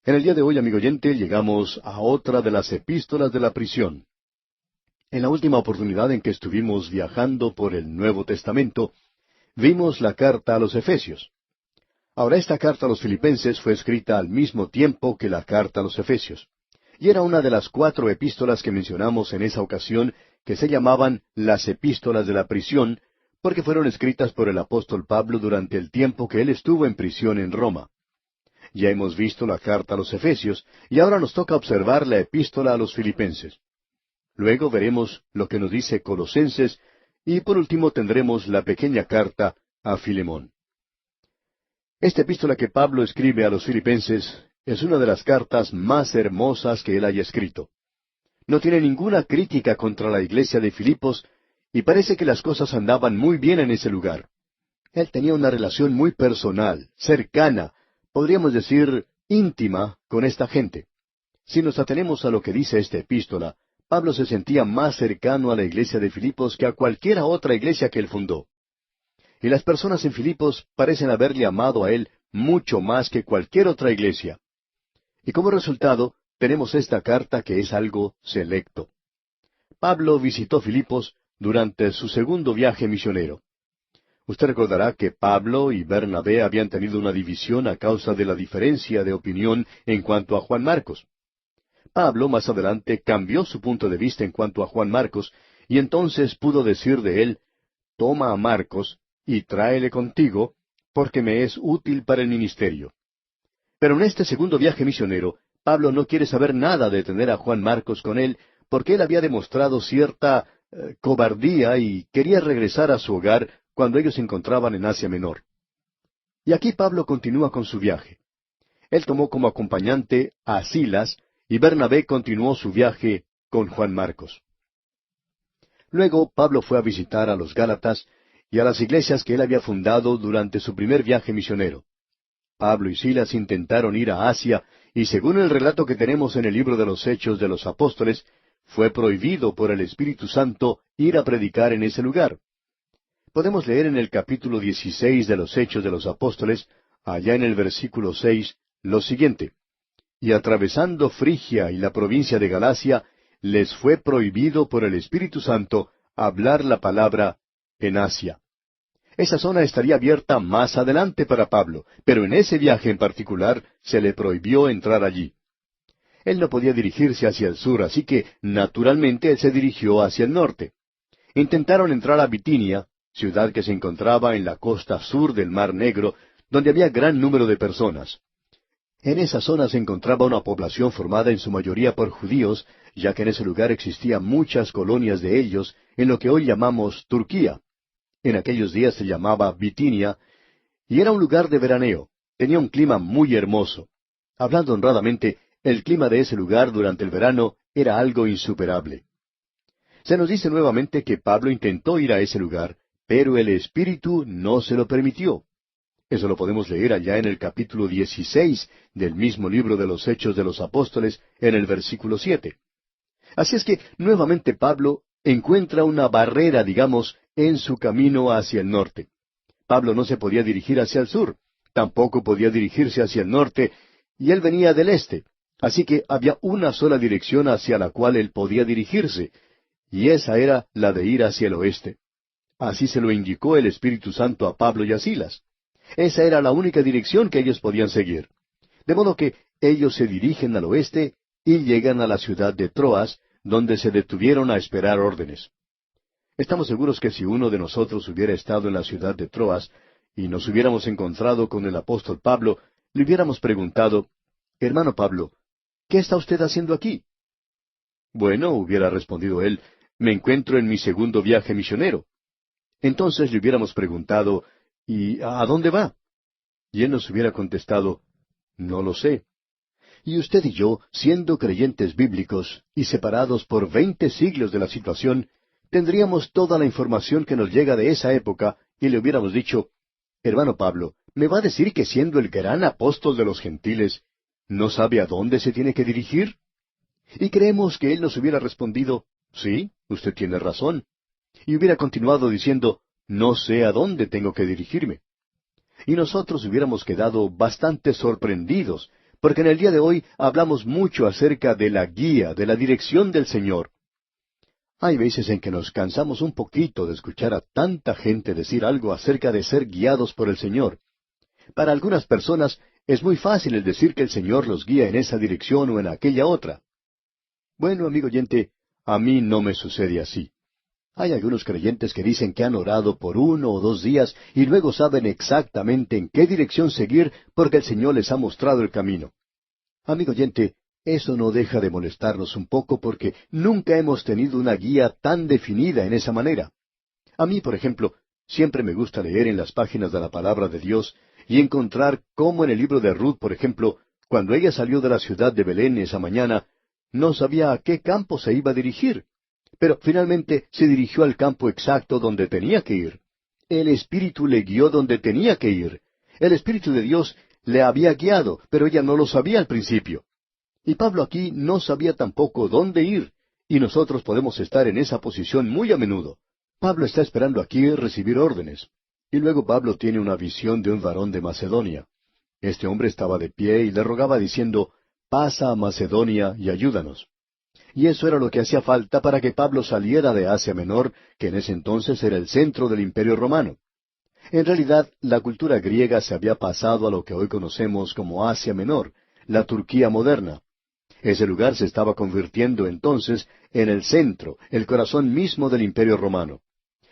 En el día de hoy, amigo oyente, llegamos a otra de las epístolas de la prisión. En la última oportunidad en que estuvimos viajando por el Nuevo Testamento, vimos la carta a los Efesios. Ahora, esta carta a los Filipenses fue escrita al mismo tiempo que la carta a los Efesios. Y era una de las 4 epístolas que mencionamos en esa ocasión, que se llamaban las epístolas de la prisión, porque fueron escritas por el apóstol Pablo durante el tiempo que él estuvo en prisión en Roma. Ya hemos visto la carta a los Efesios, y ahora nos toca observar la epístola a los Filipenses. Luego veremos lo que nos dice Colosenses, y por último tendremos la pequeña carta a Filemón. Esta epístola que Pablo escribe a los Filipenses es una de las cartas más hermosas que él haya escrito. No tiene ninguna crítica contra la iglesia de Filipos, y parece que las cosas andaban muy bien en ese lugar. Él tenía una relación muy personal, cercana, podríamos decir íntima, con esta gente. Si nos atenemos a lo que dice esta epístola, Pablo se sentía más cercano a la iglesia de Filipos que a cualquiera otra iglesia que él fundó. Y las personas en Filipos parecen haberle amado a él mucho más que cualquier otra iglesia. Y como resultado, tenemos esta carta que es algo selecto. Pablo visitó Filipos durante su segundo viaje misionero. Usted recordará que Pablo y Bernabé habían tenido una división a causa de la diferencia de opinión en cuanto a Juan Marcos. Pablo más adelante cambió su punto de vista en cuanto a Juan Marcos, y entonces pudo decir de él: «Toma a Marcos y tráele contigo, porque me es útil para el ministerio». Pero en este segundo viaje misionero, Pablo no quiere saber nada de tener a Juan Marcos con él, porque él había demostrado cierta cobardía y quería regresar a su hogar cuando ellos se encontraban en Asia Menor. Y aquí Pablo continúa con su viaje. Él tomó como acompañante a Silas, y Bernabé continuó su viaje con Juan Marcos. Luego Pablo fue a visitar a los Gálatas y a las iglesias que él había fundado durante su primer viaje misionero. Pablo y Silas intentaron ir a Asia, y según el relato que tenemos en el libro de los Hechos de los Apóstoles, fue prohibido por el Espíritu Santo ir a predicar en ese lugar. Podemos leer en el capítulo 16 de los Hechos de los Apóstoles, allá en el versículo 6, lo siguiente: «Y atravesando Frigia y la provincia de Galacia, les fue prohibido por el Espíritu Santo hablar la palabra en Asia». Esa zona estaría abierta más adelante para Pablo, pero en ese viaje en particular se le prohibió entrar allí. Él no podía dirigirse hacia el sur, así que naturalmente él se dirigió hacia el norte. Intentaron entrar a Bitinia, ciudad que se encontraba en la costa sur del Mar Negro, donde había gran número de personas. En esa zona se encontraba una población formada en su mayoría por judíos, ya que en ese lugar existían muchas colonias de ellos, en lo que hoy llamamos Turquía. En aquellos días se llamaba Bitinia, y era un lugar de veraneo. Tenía un clima muy hermoso. Hablando honradamente, el clima de ese lugar durante el verano era algo insuperable. Se nos dice nuevamente que Pablo intentó ir a ese lugar, pero el Espíritu no se lo permitió. Eso lo podemos leer allá en el capítulo 16 del mismo libro de los Hechos de los Apóstoles, en el versículo 7. Así es que nuevamente Pablo encuentra una barrera, digamos, en su camino hacia el norte. Pablo no se podía dirigir hacia el sur, tampoco podía dirigirse hacia el norte, y él venía del este. Así que había una sola dirección hacia la cual él podía dirigirse, y esa era la de ir hacia el oeste. Así se lo indicó el Espíritu Santo a Pablo y a Silas. Esa era la única dirección que ellos podían seguir. De modo que ellos se dirigen al oeste y llegan a la ciudad de Troas, donde se detuvieron a esperar órdenes. Estamos seguros que si uno de nosotros hubiera estado en la ciudad de Troas y nos hubiéramos encontrado con el apóstol Pablo, le hubiéramos preguntado: «Hermano Pablo, ¿qué está usted haciendo aquí?». «Bueno», hubiera respondido él, «me encuentro en mi segundo viaje misionero». Entonces le hubiéramos preguntado: «¿Y a dónde va?». Y él nos hubiera contestado: «No lo sé». Y usted y yo, siendo creyentes bíblicos y separados por 20 siglos de la situación, tendríamos toda la información que nos llega de esa época y le hubiéramos dicho: «Hermano Pablo, ¿me va a decir que siendo el gran apóstol de los gentiles, no sabe a dónde se tiene que dirigir?». Y creemos que él nos hubiera respondido: «Sí, usted tiene razón». Y hubiera continuado diciendo: «No sé a dónde tengo que dirigirme». Y nosotros hubiéramos quedado bastante sorprendidos, porque en el día de hoy hablamos mucho acerca de la guía, de la dirección del Señor. Hay veces en que nos cansamos un poquito de escuchar a tanta gente decir algo acerca de ser guiados por el Señor. Para algunas personas es muy fácil el decir que el Señor los guía en esa dirección o en aquella otra. Bueno, amigo oyente, a mí no me sucede así. Hay algunos creyentes que dicen que han orado por 1 o 2 días y luego saben exactamente en qué dirección seguir porque el Señor les ha mostrado el camino. Amigo oyente, eso no deja de molestarnos un poco porque nunca hemos tenido una guía tan definida en esa manera. A mí, por ejemplo, siempre me gusta leer en las páginas de la Palabra de Dios y encontrar cómo en el libro de Ruth, por ejemplo, cuando ella salió de la ciudad de Belén esa mañana, no sabía a qué campo se iba a dirigir, pero finalmente se dirigió al campo exacto donde tenía que ir. El Espíritu le guió donde tenía que ir. El Espíritu de Dios le había guiado, pero ella no lo sabía al principio. Y Pablo aquí no sabía tampoco dónde ir, y nosotros podemos estar en esa posición muy a menudo. Pablo está esperando aquí recibir órdenes. Y luego Pablo tiene una visión de un varón de Macedonia. Este hombre estaba de pie y le rogaba diciendo, «Pasa a Macedonia y ayúdanos». Y eso era lo que hacía falta para que Pablo saliera de Asia Menor, que en ese entonces era el centro del Imperio Romano. En realidad, la cultura griega se había pasado a lo que hoy conocemos como Asia Menor, la Turquía moderna. Ese lugar se estaba convirtiendo entonces en el centro, el corazón mismo del Imperio Romano.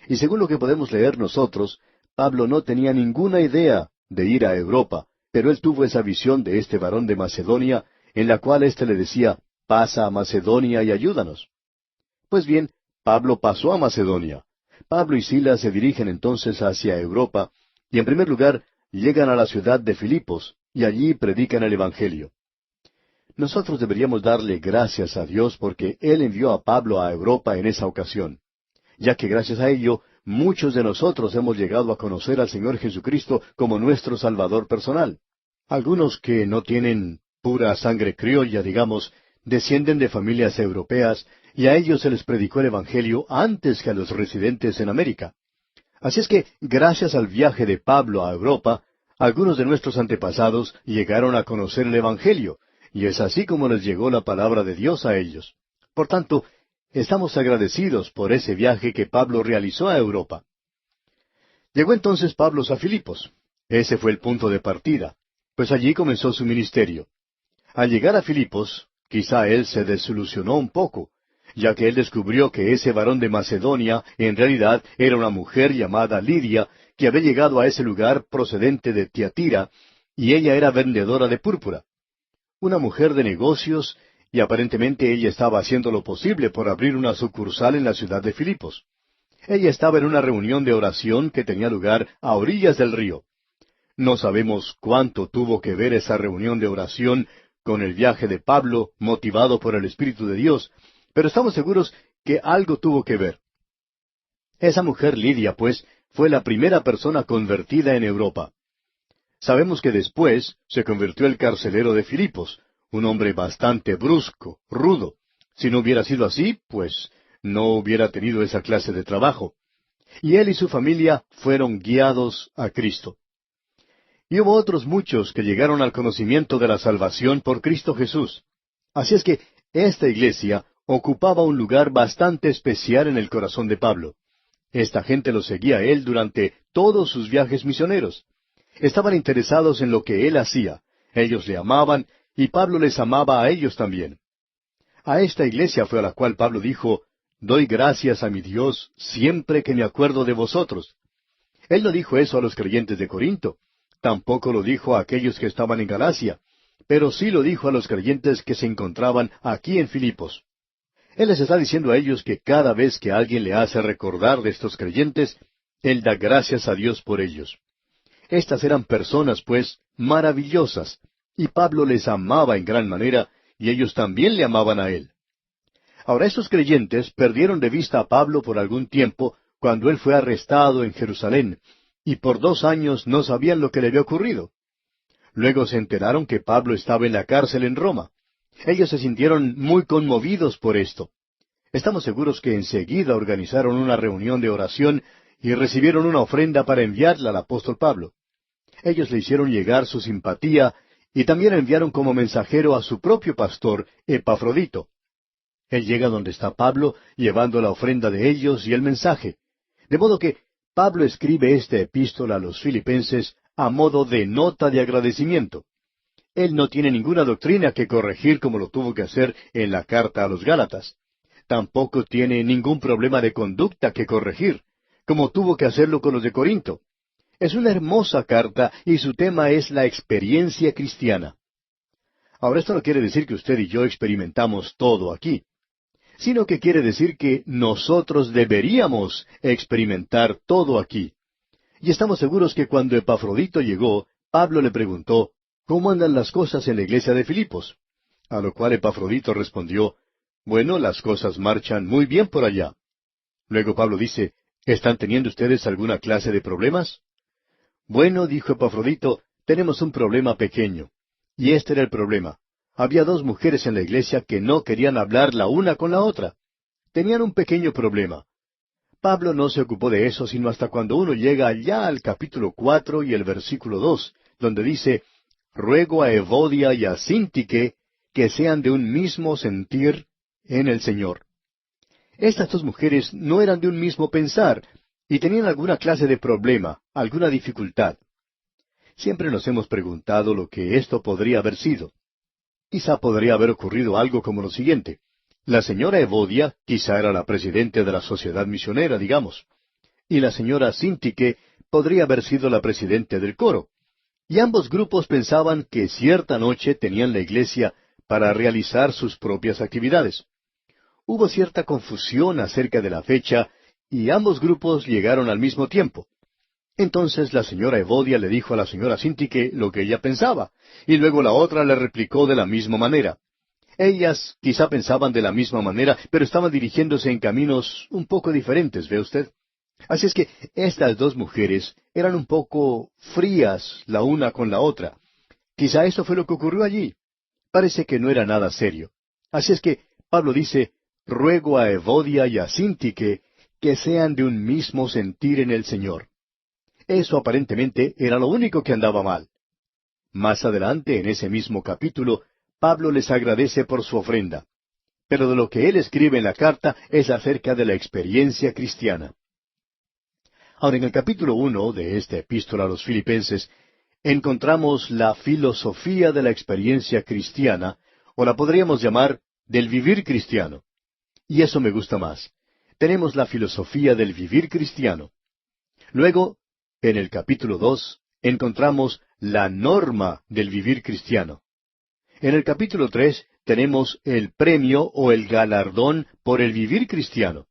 Y según lo que podemos leer nosotros, Pablo no tenía ninguna idea de ir a Europa, pero él tuvo esa visión de este varón de Macedonia, en la cual éste le decía, «Pasa a Macedonia y ayúdanos». Pues bien, Pablo pasó a Macedonia. Pablo y Silas se dirigen entonces hacia Europa, y en primer lugar llegan a la ciudad de Filipos, y allí predican el Evangelio. Nosotros deberíamos darle gracias a Dios porque Él envió a Pablo a Europa en esa ocasión, ya que gracias a ello muchos de nosotros hemos llegado a conocer al Señor Jesucristo como nuestro Salvador personal. Algunos que no tienen pura sangre criolla, digamos, descienden de familias europeas, y a ellos se les predicó el Evangelio antes que a los residentes en América. Así es que, gracias al viaje de Pablo a Europa, algunos de nuestros antepasados llegaron a conocer el Evangelio, y es así como les llegó la palabra de Dios a ellos. Por tanto, estamos agradecidos por ese viaje que Pablo realizó a Europa. Llegó entonces Pablo a Filipos. Ese fue el punto de partida, pues allí comenzó su ministerio. Al llegar a Filipos, quizá él se desilusionó un poco, ya que él descubrió que ese varón de Macedonia en realidad era una mujer llamada Lidia, que había llegado a ese lugar procedente de Tiatira, y ella era vendedora de púrpura. Una mujer de negocios, y aparentemente ella estaba haciendo lo posible por abrir una sucursal en la ciudad de Filipos. Ella estaba en una reunión de oración que tenía lugar a orillas del río. No sabemos cuánto tuvo que ver esa reunión de oración con el viaje de Pablo, motivado por el Espíritu de Dios, pero estamos seguros que algo tuvo que ver. Esa mujer Lidia, pues, fue la primera persona convertida en Europa. Sabemos que después se convirtió el carcelero de Filipos, un hombre bastante brusco, rudo. Si no hubiera sido así, pues no hubiera tenido esa clase de trabajo. Y él y su familia fueron guiados a Cristo. Y hubo otros muchos que llegaron al conocimiento de la salvación por Cristo Jesús. Así es que esta iglesia ocupaba un lugar bastante especial en el corazón de Pablo. Esta gente lo seguía a él durante todos sus viajes misioneros. Estaban interesados en lo que él hacía. Ellos le amaban y Pablo les amaba a ellos también. A esta iglesia fue a la cual Pablo dijo, «Doy gracias a mi Dios siempre que me acuerdo de vosotros». Él no dijo eso a los creyentes de Corinto. Tampoco lo dijo a aquellos que estaban en Galacia, pero sí lo dijo a los creyentes que se encontraban aquí en Filipos. Él les está diciendo a ellos que cada vez que alguien le hace recordar de estos creyentes, él da gracias a Dios por ellos. Estas eran personas, pues, maravillosas, y Pablo les amaba en gran manera, y ellos también le amaban a él. Ahora, estos creyentes perdieron de vista a Pablo por algún tiempo, cuando él fue arrestado en Jerusalén, y por 2 años no sabían lo que le había ocurrido. Luego se enteraron que Pablo estaba en la cárcel en Roma. Ellos se sintieron muy conmovidos por esto. Estamos seguros que enseguida organizaron una reunión de oración y recibieron una ofrenda para enviarla al apóstol Pablo. Ellos le hicieron llegar su simpatía y también enviaron como mensajero a su propio pastor, Epafrodito. Él llega donde está Pablo, llevando la ofrenda de ellos y el mensaje. De modo que Pablo escribe esta epístola a los filipenses a modo de nota de agradecimiento. Él no tiene ninguna doctrina que corregir como lo tuvo que hacer en la carta a los Gálatas. Tampoco tiene ningún problema de conducta que corregir, como tuvo que hacerlo con los de Corinto. Es una hermosa carta y su tema es la experiencia cristiana. Ahora, esto no quiere decir que usted y yo experimentamos todo aquí, sino que quiere decir que nosotros deberíamos experimentar todo aquí. Y estamos seguros que cuando Epafrodito llegó, Pablo le preguntó, ¿cómo andan las cosas en la iglesia de Filipos? A lo cual Epafrodito respondió, bueno, las cosas marchan muy bien por allá. Luego Pablo dice, ¿están teniendo ustedes alguna clase de problemas? Bueno, dijo Epafrodito, tenemos un problema pequeño. Y este era el problema. Había dos mujeres en la iglesia que no querían hablar la una con la otra. Tenían un pequeño problema. Pablo no se ocupó de eso sino hasta cuando uno llega allá al capítulo 4 y el versículo 2, donde dice, ruego a Evodia y a Síntique que sean de un mismo sentir en el Señor. Estas dos mujeres no eran de un mismo pensar y tenían alguna clase de problema, alguna dificultad. Siempre nos hemos preguntado lo que esto podría haber sido. Quizá podría haber ocurrido algo como lo siguiente. La señora Evodia quizá era la presidenta de la sociedad misionera, digamos, y la señora Síntique podría haber sido la presidenta del coro. Y ambos grupos pensaban que cierta noche tenían la iglesia para realizar sus propias actividades. Hubo cierta confusión acerca de la fecha y ambos grupos llegaron al mismo tiempo. Entonces la señora Evodia le dijo a la señora Síntique lo que ella pensaba, y luego la otra le replicó de la misma manera. Ellas quizá pensaban de la misma manera, pero estaban dirigiéndose en caminos un poco diferentes, ¿ve usted? Así es que estas dos mujeres eran un poco frías la una con la otra. Quizá eso fue lo que ocurrió allí. Parece que no era nada serio. Así es que Pablo dice, ruego a Evodia y a Síntique que sean de un mismo sentir en el Señor. Eso aparentemente era lo único que andaba mal. Más adelante, en ese mismo capítulo, Pablo les agradece por su ofrenda. Pero de lo que él escribe en la carta es acerca de la experiencia cristiana. Ahora, en el capítulo 1 de esta epístola a los Filipenses, encontramos la filosofía de la experiencia cristiana, o la podríamos llamar del vivir cristiano. Y eso me gusta más. Tenemos la filosofía del vivir cristiano. Luego, en el capítulo 2, encontramos la norma del vivir cristiano. En el capítulo 3 tenemos el premio o el galardón por el vivir cristiano.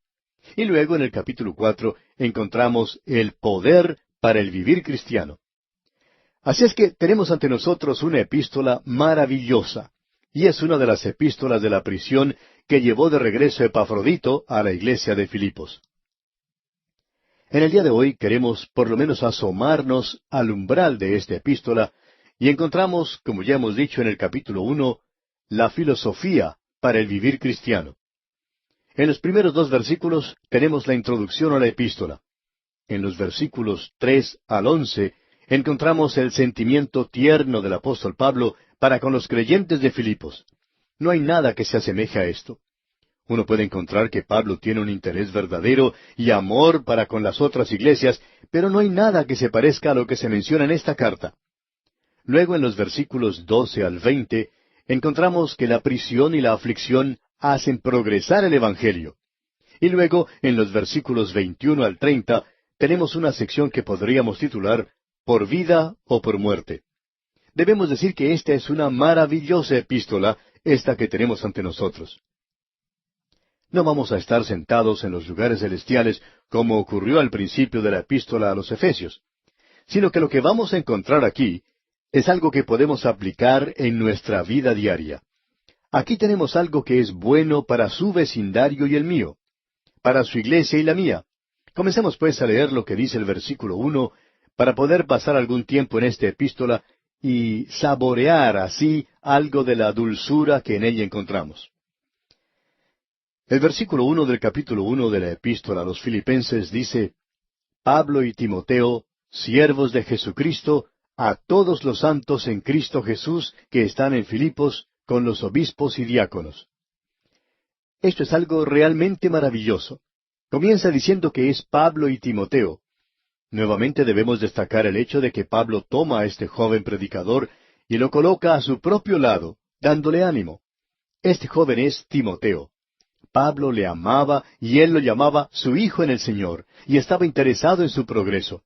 Y luego en el capítulo 4 encontramos el poder para el vivir cristiano. Así es que tenemos ante nosotros una epístola maravillosa, y es una de las epístolas de la prisión que llevó de regreso Epafrodito a la iglesia de Filipos. En el día de hoy queremos por lo menos asomarnos al umbral de esta epístola y encontramos, como ya hemos dicho en el capítulo 1, la filosofía para el vivir cristiano. En los primeros dos versículos tenemos la introducción a la epístola. En los versículos 3 al 11 encontramos el sentimiento tierno del apóstol Pablo para con los creyentes de Filipos. No hay nada que se asemeje a esto. Uno puede encontrar que Pablo tiene un interés verdadero y amor para con las otras iglesias, pero no hay nada que se parezca a lo que se menciona en esta carta. Luego, en los versículos 12 al 20, encontramos que la prisión y la aflicción hacen progresar el Evangelio. Y luego, en los versículos 21 al 30, tenemos una sección que podríamos titular Por vida o por muerte. Debemos decir que esta es una maravillosa epístola, esta que tenemos ante nosotros. No vamos a estar sentados en los lugares celestiales como ocurrió al principio de la epístola a los Efesios, sino que lo que vamos a encontrar aquí es algo que podemos aplicar en nuestra vida diaria. Aquí tenemos algo que es bueno para su vecindario y el mío, para su iglesia y la mía. Comencemos pues a leer lo que dice el versículo 1 para poder pasar algún tiempo en esta epístola y saborear así algo de la dulzura que en ella encontramos. El versículo 1 del capítulo 1 de la epístola a los Filipenses dice, Pablo y Timoteo, siervos de Jesucristo, a todos los santos en Cristo Jesús que están en Filipos con los obispos y diáconos. Esto es algo realmente maravilloso. Comienza diciendo que es Pablo y Timoteo. Nuevamente debemos destacar el hecho de que Pablo toma a este joven predicador y lo coloca a su propio lado, dándole ánimo. Este joven es Timoteo. Pablo le amaba y él lo llamaba su hijo en el Señor, y estaba interesado en su progreso.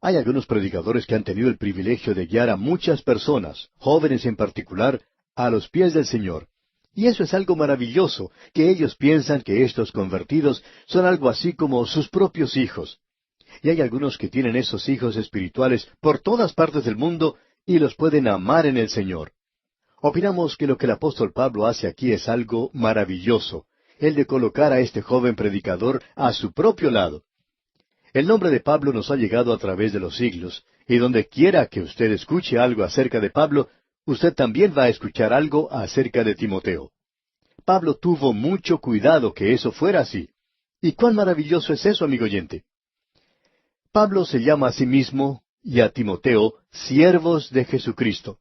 Hay algunos predicadores que han tenido el privilegio de guiar a muchas personas, jóvenes en particular, a los pies del Señor. Y eso es algo maravilloso, que ellos piensan que estos convertidos son algo así como sus propios hijos. Y hay algunos que tienen esos hijos espirituales por todas partes del mundo y los pueden amar en el Señor. Opinamos que lo que el apóstol Pablo hace aquí es algo maravilloso, el de colocar a este joven predicador a su propio lado. El nombre de Pablo nos ha llegado a través de los siglos, y donde quiera que usted escuche algo acerca de Pablo, usted también va a escuchar algo acerca de Timoteo. Pablo tuvo mucho cuidado que eso fuera así. ¿Y cuán maravilloso es eso, amigo oyente? Pablo se llama a sí mismo y a Timoteo siervos de Jesucristo.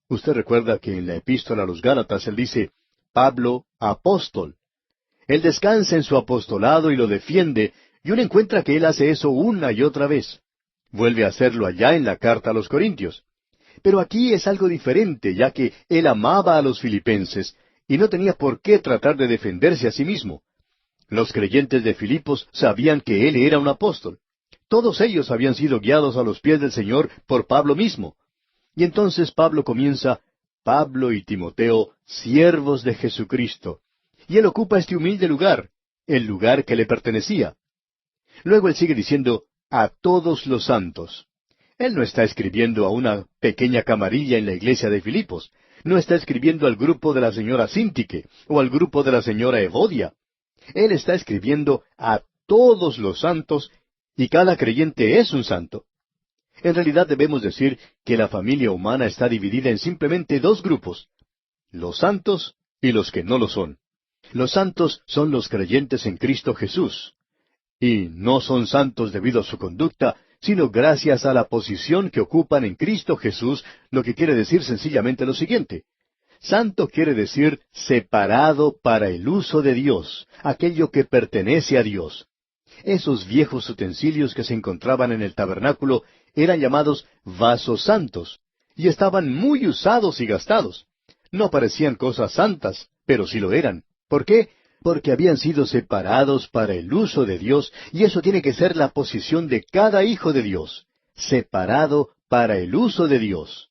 Usted recuerda que en la epístola a los Gálatas él dice, Pablo, apóstol. Él descansa en su apostolado y lo defiende, y uno encuentra que él hace eso una y otra vez. Vuelve a hacerlo allá en la carta a los Corintios. Pero aquí es algo diferente, ya que él amaba a los filipenses, y no tenía por qué tratar de defenderse a sí mismo. Los creyentes de Filipos sabían que él era un apóstol. Todos ellos habían sido guiados a los pies del Señor por Pablo mismo. Y entonces Pablo comienza, Pablo y Timoteo, siervos de Jesucristo. Y él ocupa este humilde lugar, el lugar que le pertenecía. Luego él sigue diciendo, a todos los santos. Él no está escribiendo a una pequeña camarilla en la iglesia de Filipos. No está escribiendo al grupo de la señora Síntique o al grupo de la señora Evodia. Él está escribiendo a todos los santos, y cada creyente es un santo. En realidad debemos decir que la familia humana está dividida en simplemente dos grupos, los santos y los que no lo son. Los santos son los creyentes en Cristo Jesús, y no son santos debido a su conducta, sino gracias a la posición que ocupan en Cristo Jesús, lo que quiere decir sencillamente lo siguiente. Santo quiere decir separado para el uso de Dios, aquello que pertenece a Dios. Esos viejos utensilios que se encontraban en el tabernáculo eran llamados vasos santos, y estaban muy usados y gastados. No parecían cosas santas, pero sí lo eran. ¿Por qué? Porque habían sido separados para el uso de Dios, y eso tiene que ser la posición de cada hijo de Dios, separado para el uso de Dios.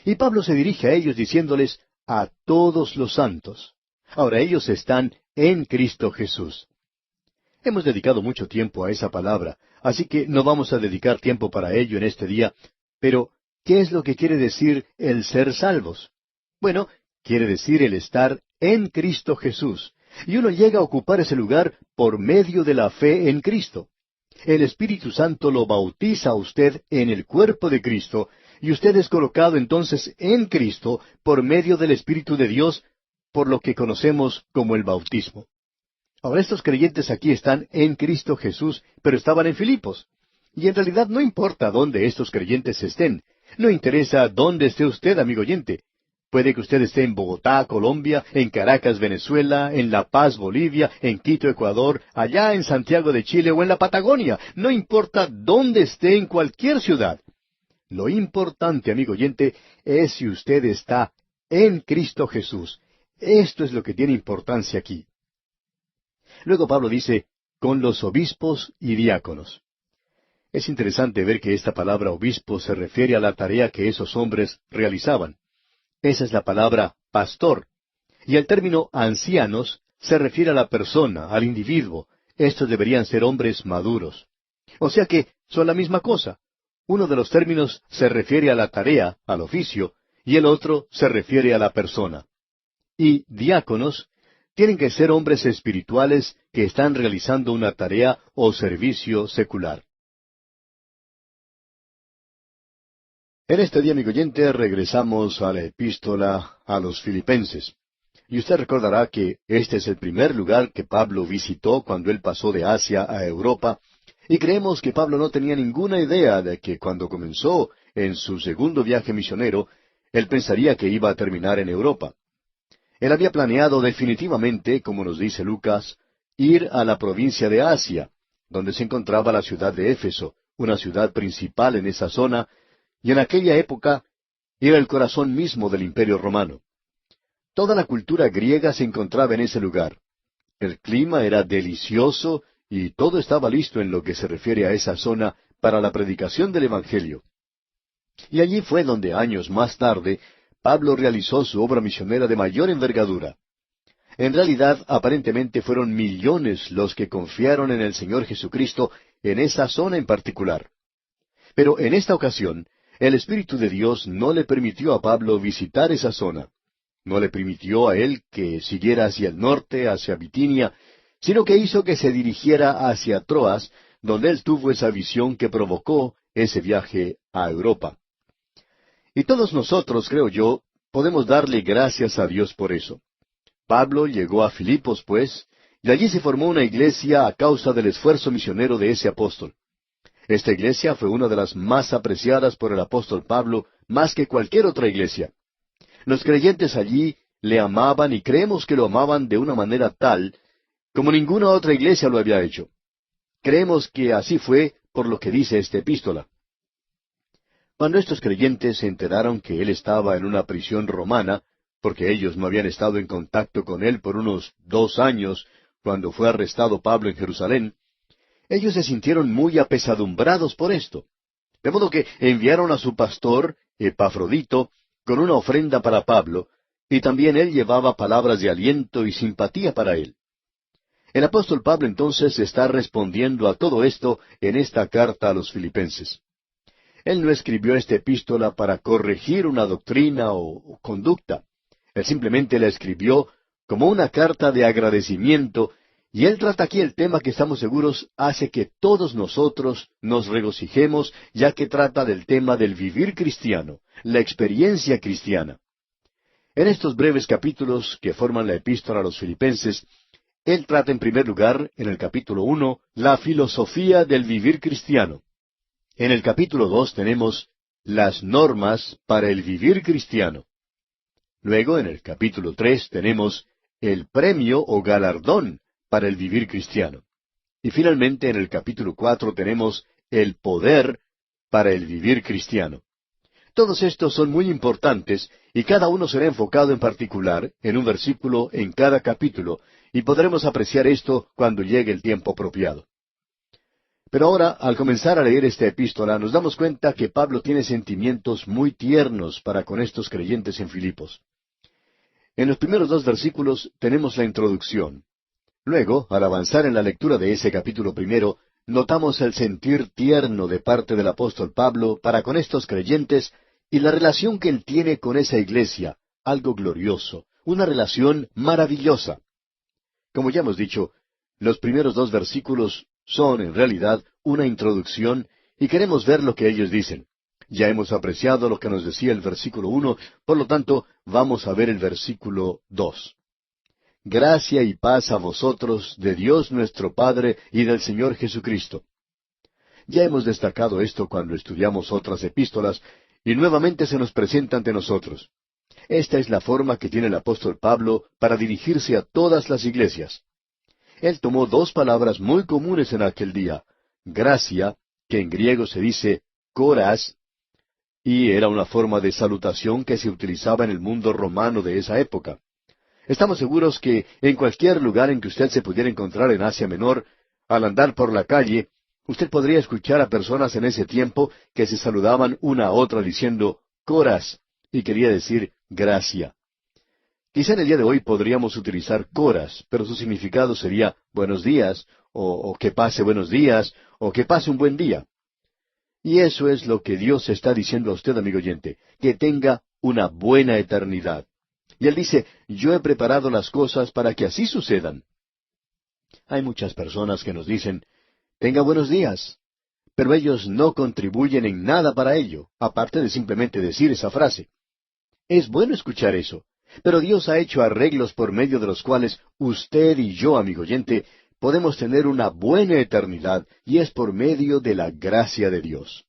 Y Pablo se dirige a ellos diciéndoles, a todos los santos. Ahora ellos están en Cristo Jesús. Hemos dedicado mucho tiempo a esa palabra, así que no vamos a dedicar tiempo para ello en este día, pero ¿qué es lo que quiere decir el ser salvos? Bueno, quiere decir el estar en Cristo Jesús, y uno llega a ocupar ese lugar por medio de la fe en Cristo. El Espíritu Santo lo bautiza a usted en el cuerpo de Cristo, y usted es colocado entonces en Cristo por medio del Espíritu de Dios, por lo que conocemos como el bautismo. Ahora, estos creyentes aquí están en Cristo Jesús, pero estaban en Filipos. Y en realidad no importa dónde estos creyentes estén. No interesa dónde esté usted, amigo oyente. Puede que usted esté en Bogotá, Colombia, en Caracas, Venezuela, en La Paz, Bolivia, en Quito, Ecuador, allá en Santiago de Chile o en la Patagonia. No importa dónde esté en cualquier ciudad. Lo importante, amigo oyente, es si usted está en Cristo Jesús. Esto es lo que tiene importancia aquí. Luego Pablo dice, con los obispos y diáconos. Es interesante ver que esta palabra obispo se refiere a la tarea que esos hombres realizaban. Esa es la palabra pastor. Y el término ancianos se refiere a la persona, al individuo. Estos deberían ser hombres maduros. O sea que son la misma cosa. Uno de los términos se refiere a la tarea, al oficio, y el otro se refiere a la persona. Y diáconos tienen que ser hombres espirituales que están realizando una tarea o servicio secular. En este día, amigo oyente, regresamos a la epístola a los Filipenses. Y usted recordará que este es el primer lugar que Pablo visitó cuando él pasó de Asia a Europa, Y creemos que Pablo no tenía ninguna idea de que cuando comenzó en su segundo viaje misionero, él pensaría que iba a terminar en Europa. Él había planeado definitivamente, como nos dice Lucas, ir a la provincia de Asia, donde se encontraba la ciudad de Éfeso, una ciudad principal en esa zona, y en aquella época era el corazón mismo del Imperio Romano. Toda la cultura griega se encontraba en ese lugar. El clima era delicioso y todo estaba listo en lo que se refiere a esa zona para la predicación del Evangelio. Y allí fue donde años más tarde Pablo realizó su obra misionera de mayor envergadura. En realidad, aparentemente fueron millones los que confiaron en el Señor Jesucristo en esa zona en particular. Pero en esta ocasión, el Espíritu de Dios no le permitió a Pablo visitar esa zona. No le permitió a él que siguiera hacia el norte, hacia Bitinia, sino que hizo que se dirigiera hacia Troas, donde él tuvo esa visión que provocó ese viaje a Europa. Y todos nosotros, creo yo, podemos darle gracias a Dios por eso. Pablo llegó a Filipos, pues, y allí se formó una iglesia a causa del esfuerzo misionero de ese apóstol. Esta iglesia fue una de las más apreciadas por el apóstol Pablo, más que cualquier otra iglesia. Los creyentes allí le amaban y creemos que lo amaban de una manera tal como ninguna otra iglesia lo había hecho. Creemos que así fue por lo que dice esta epístola. Cuando estos creyentes se enteraron que él estaba en una prisión romana, porque ellos no habían estado en contacto con él por unos 2 años, cuando fue arrestado Pablo en Jerusalén, ellos se sintieron muy apesadumbrados por esto. De modo que enviaron a su pastor, Epafrodito, con una ofrenda para Pablo, y también él llevaba palabras de aliento y simpatía para él. El apóstol Pablo entonces está respondiendo a todo esto en esta carta a los filipenses. Él no escribió esta epístola para corregir una doctrina o conducta. Él simplemente la escribió como una carta de agradecimiento, y él trata aquí el tema que estamos seguros hace que todos nosotros nos regocijemos, ya que trata del tema del vivir cristiano, la experiencia cristiana. En estos breves capítulos que forman la epístola a los filipenses, él trata en primer lugar, en el capítulo 1, la filosofía del vivir cristiano. En el capítulo 2 tenemos las normas para el vivir cristiano. Luego, en el capítulo 3 tenemos el premio o galardón para el vivir cristiano. Y finalmente, en el capítulo 4 tenemos el poder para el vivir cristiano. Todos estos son muy importantes y cada uno será enfocado en particular en un versículo en cada capítulo, y podremos apreciar esto cuando llegue el tiempo apropiado. Pero ahora, al comenzar a leer esta epístola, nos damos cuenta que Pablo tiene sentimientos muy tiernos para con estos creyentes en Filipos. En los primeros 2 versículos tenemos la introducción. Luego, al avanzar en la lectura de ese capítulo primero, notamos el sentir tierno de parte del apóstol Pablo para con estos creyentes y la relación que él tiene con esa iglesia, algo glorioso, una relación maravillosa. Como ya hemos dicho, los primeros 2 versículos son en realidad una introducción y queremos ver lo que ellos dicen. Ya hemos apreciado lo que nos decía el versículo 1, por lo tanto, vamos a ver el versículo 2. Gracia y paz a vosotros, de Dios nuestro Padre y del Señor Jesucristo. Ya hemos destacado esto cuando estudiamos otras epístolas, y nuevamente se nos presenta ante nosotros. Esta es la forma que tiene el apóstol Pablo para dirigirse a todas las iglesias. Él tomó 2 palabras muy comunes en aquel día, gracia, que en griego se dice coras, y era una forma de salutación que se utilizaba en el mundo romano de esa época. Estamos seguros que en cualquier lugar en que usted se pudiera encontrar en Asia Menor, al andar por la calle, usted podría escuchar a personas en ese tiempo que se saludaban una a otra diciendo coras, y quería decir gracia. Quizá en el día de hoy podríamos utilizar coras, pero su significado sería buenos días, o que pase buenos días, o que pase un buen día. Y eso es lo que Dios está diciendo a usted, amigo oyente, que tenga una buena eternidad. Y Él dice, yo he preparado las cosas para que así sucedan. Hay muchas personas que nos dicen, tenga buenos días, pero ellos no contribuyen en nada para ello, aparte de simplemente decir esa frase. Es bueno escuchar eso, pero Dios ha hecho arreglos por medio de los cuales usted y yo, amigo oyente, podemos tener una buena eternidad, y es por medio de la gracia de Dios.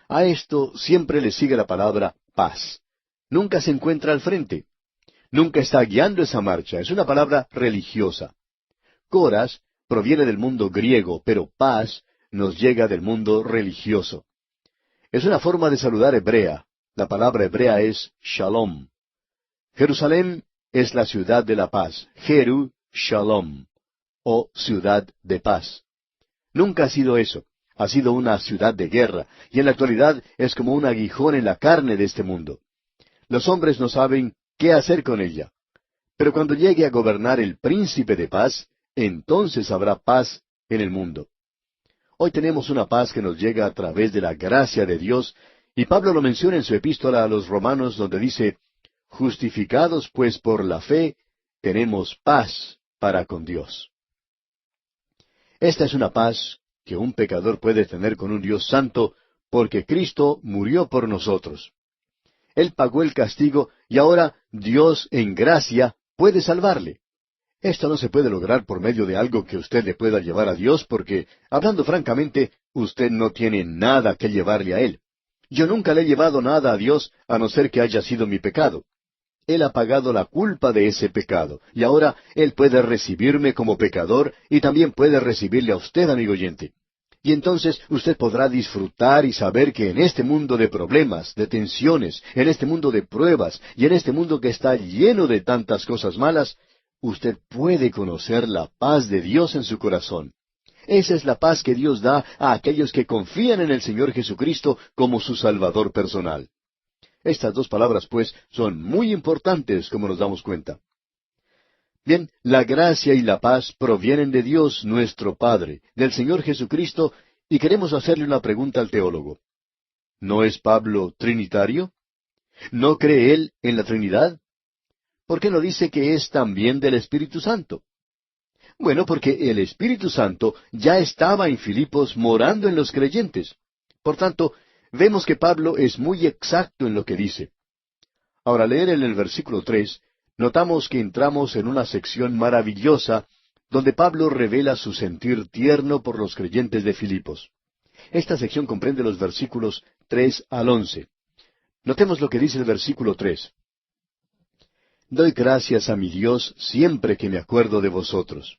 A esto siempre le sigue la palabra paz. Nunca se encuentra al frente. Nunca está guiando esa marcha. Es una palabra religiosa. Coras proviene del mundo griego, pero paz nos llega del mundo religioso. Es una forma de saludar hebrea. La palabra hebrea es shalom. Jerusalén es la ciudad de la paz. Jeru Shalom, o ciudad de paz. Nunca ha sido eso. Ha sido una ciudad de guerra, y en la actualidad es como un aguijón en la carne de este mundo. Los hombres no saben qué hacer con ella. Pero cuando llegue a gobernar el príncipe de paz, entonces habrá paz en el mundo. Hoy tenemos una paz que nos llega a través de la gracia de Dios, y Pablo lo menciona en su epístola a los Romanos, donde dice, justificados pues por la fe, tenemos paz para con Dios. Esta es una paz que un pecador puede tener con un Dios santo, porque Cristo murió por nosotros. Él pagó el castigo y ahora Dios en gracia puede salvarle. Esto no se puede lograr por medio de algo que usted le pueda llevar a Dios, porque, hablando francamente, usted no tiene nada que llevarle a Él. Yo nunca le he llevado nada a Dios, a no ser que haya sido mi pecado. Él ha pagado la culpa de ese pecado, y ahora Él puede recibirme como pecador, y también puede recibirle a usted, amigo oyente. Y entonces usted podrá disfrutar y saber que en este mundo de problemas, de tensiones, en este mundo de pruebas, y en este mundo que está lleno de tantas cosas malas, usted puede conocer la paz de Dios en su corazón. Esa es la paz que Dios da a aquellos que confían en el Señor Jesucristo como su Salvador personal. Estas dos palabras, pues, son muy importantes, como nos damos cuenta. Bien, la gracia y la paz provienen de Dios nuestro Padre, del Señor Jesucristo, y queremos hacerle una pregunta al teólogo. ¿No es Pablo trinitario? ¿No cree él en la Trinidad? ¿Por qué no dice que es también del Espíritu Santo? Bueno, porque el Espíritu Santo ya estaba en Filipos morando en los creyentes. Por tanto, vemos que Pablo es muy exacto en lo que dice. Ahora, leer en el versículo 3, notamos que entramos en una sección maravillosa donde Pablo revela su sentir tierno por los creyentes de Filipos. Esta sección comprende los versículos 3 al 11. Notemos lo que dice el versículo 3. Doy gracias a mi Dios siempre que me acuerdo de vosotros.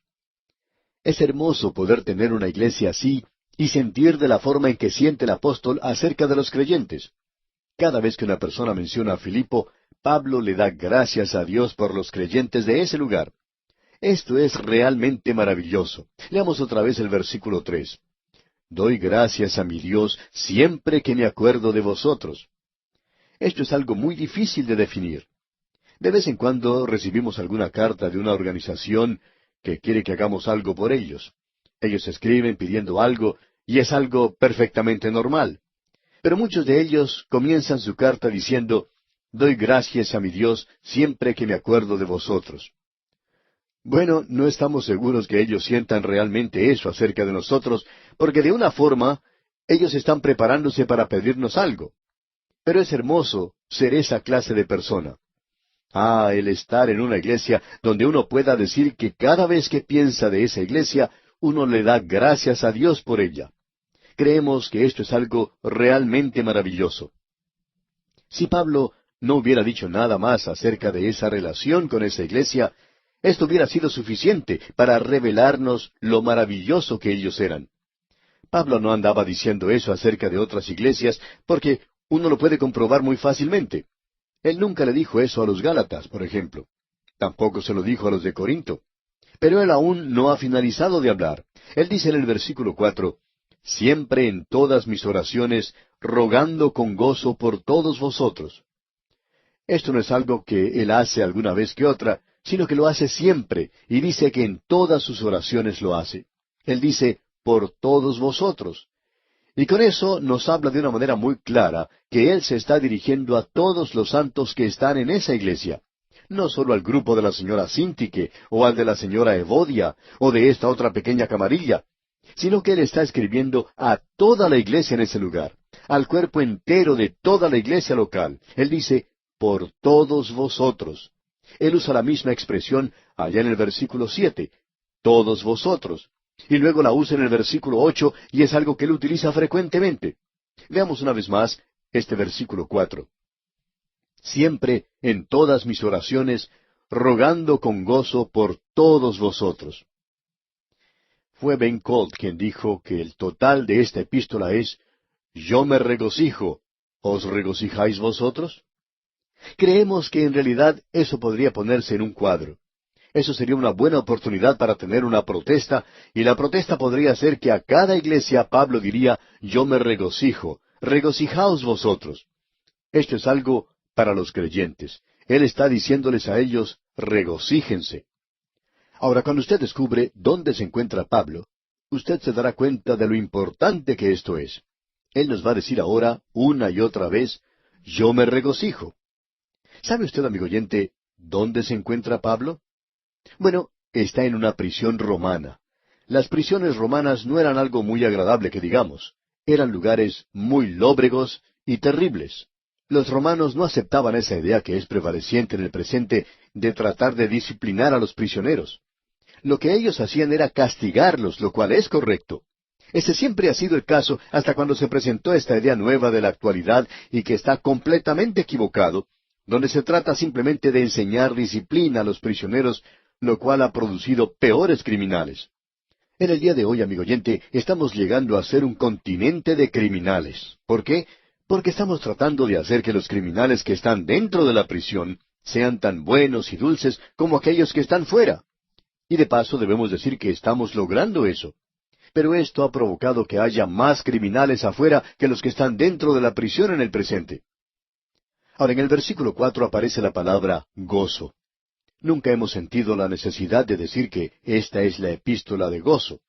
Es hermoso poder tener una iglesia así y sentir de la forma en que siente el apóstol acerca de los creyentes. Cada vez que una persona menciona a Filipo, Pablo le da gracias a Dios por los creyentes de ese lugar. Esto es realmente maravilloso. Leamos otra vez el versículo 3. Doy gracias a mi Dios siempre que me acuerdo de vosotros. Esto es algo muy difícil de definir. De vez en cuando recibimos alguna carta de una organización que quiere que hagamos algo por ellos. Ellos escriben pidiendo algo, y es algo perfectamente normal. Pero muchos de ellos comienzan su carta diciendo, doy gracias a mi Dios siempre que me acuerdo de vosotros. Bueno, no estamos seguros que ellos sientan realmente eso acerca de nosotros, porque de una forma ellos están preparándose para pedirnos algo. Pero es hermoso ser esa clase de persona. El estar en una iglesia donde uno pueda decir que cada vez que piensa de esa iglesia, uno le da gracias a Dios por ella. Creemos que esto es algo realmente maravilloso. Si Pablo no hubiera dicho nada más acerca de esa relación con esa iglesia, esto hubiera sido suficiente para revelarnos lo maravilloso que ellos eran. Pablo no andaba diciendo eso acerca de otras iglesias, porque uno lo puede comprobar muy fácilmente. Él nunca le dijo eso a los Gálatas, por ejemplo. Tampoco se lo dijo a los de Corinto. Pero él aún no ha finalizado de hablar. Él dice en el versículo 4, siempre en todas mis oraciones, rogando con gozo por todos vosotros. Esto no es algo que él hace alguna vez que otra, sino que lo hace siempre, y dice que en todas sus oraciones lo hace. Él dice, por todos vosotros. Y con eso nos habla de una manera muy clara que Él se está dirigiendo a todos los santos que están en esa iglesia. No solo al grupo de la señora Sintique, o al de la señora Evodia, o de esta otra pequeña camarilla, sino que Él está escribiendo a toda la iglesia en ese lugar, al cuerpo entero de toda la iglesia local. Él dice, por todos vosotros. Él usa la misma expresión allá en el versículo 7. todos vosotros. Y luego la usa en el versículo 8 y es algo que él utiliza frecuentemente. Veamos una vez más este versículo 4. Siempre en todas mis oraciones, rogando con gozo por todos vosotros. Fue Ben Colt quien dijo que el total de esta epístola es, yo me regocijo, ¿os regocijáis vosotros? Creemos que en realidad eso podría ponerse en un cuadro. Eso sería una buena oportunidad para tener una protesta, y la protesta podría ser que a cada iglesia Pablo diría, yo me regocijo, regocijaos vosotros. Esto es algo para los creyentes. Él está diciéndoles a ellos, regocíjense. Ahora, cuando usted descubre dónde se encuentra Pablo, usted se dará cuenta de lo importante que esto es. Él nos va a decir ahora, una y otra vez, yo me regocijo. ¿Sabe usted, amigo oyente, dónde se encuentra Pablo? Bueno, está en una prisión romana. Las prisiones romanas no eran algo muy agradable que digamos. Eran lugares muy lóbregos y terribles. Los romanos no aceptaban esa idea que es prevaleciente en el presente de tratar de disciplinar a los prisioneros. Lo que ellos hacían era castigarlos, lo cual es correcto. Ese siempre ha sido el caso hasta cuando se presentó esta idea nueva de la actualidad y que está completamente equivocado, donde se trata simplemente de enseñar disciplina a los prisioneros, lo cual ha producido peores criminales. En el día de hoy, amigo oyente, estamos llegando a ser un continente de criminales. ¿Por qué? Porque estamos tratando de hacer que los criminales que están dentro de la prisión sean tan buenos y dulces como aquellos que están fuera. Y de paso debemos decir que estamos logrando eso. Pero esto ha provocado que haya más criminales afuera que los que están dentro de la prisión en el presente. Ahora, en el versículo 4 aparece la palabra gozo. Nunca hemos sentido la necesidad de decir que esta es la epístola de gozo,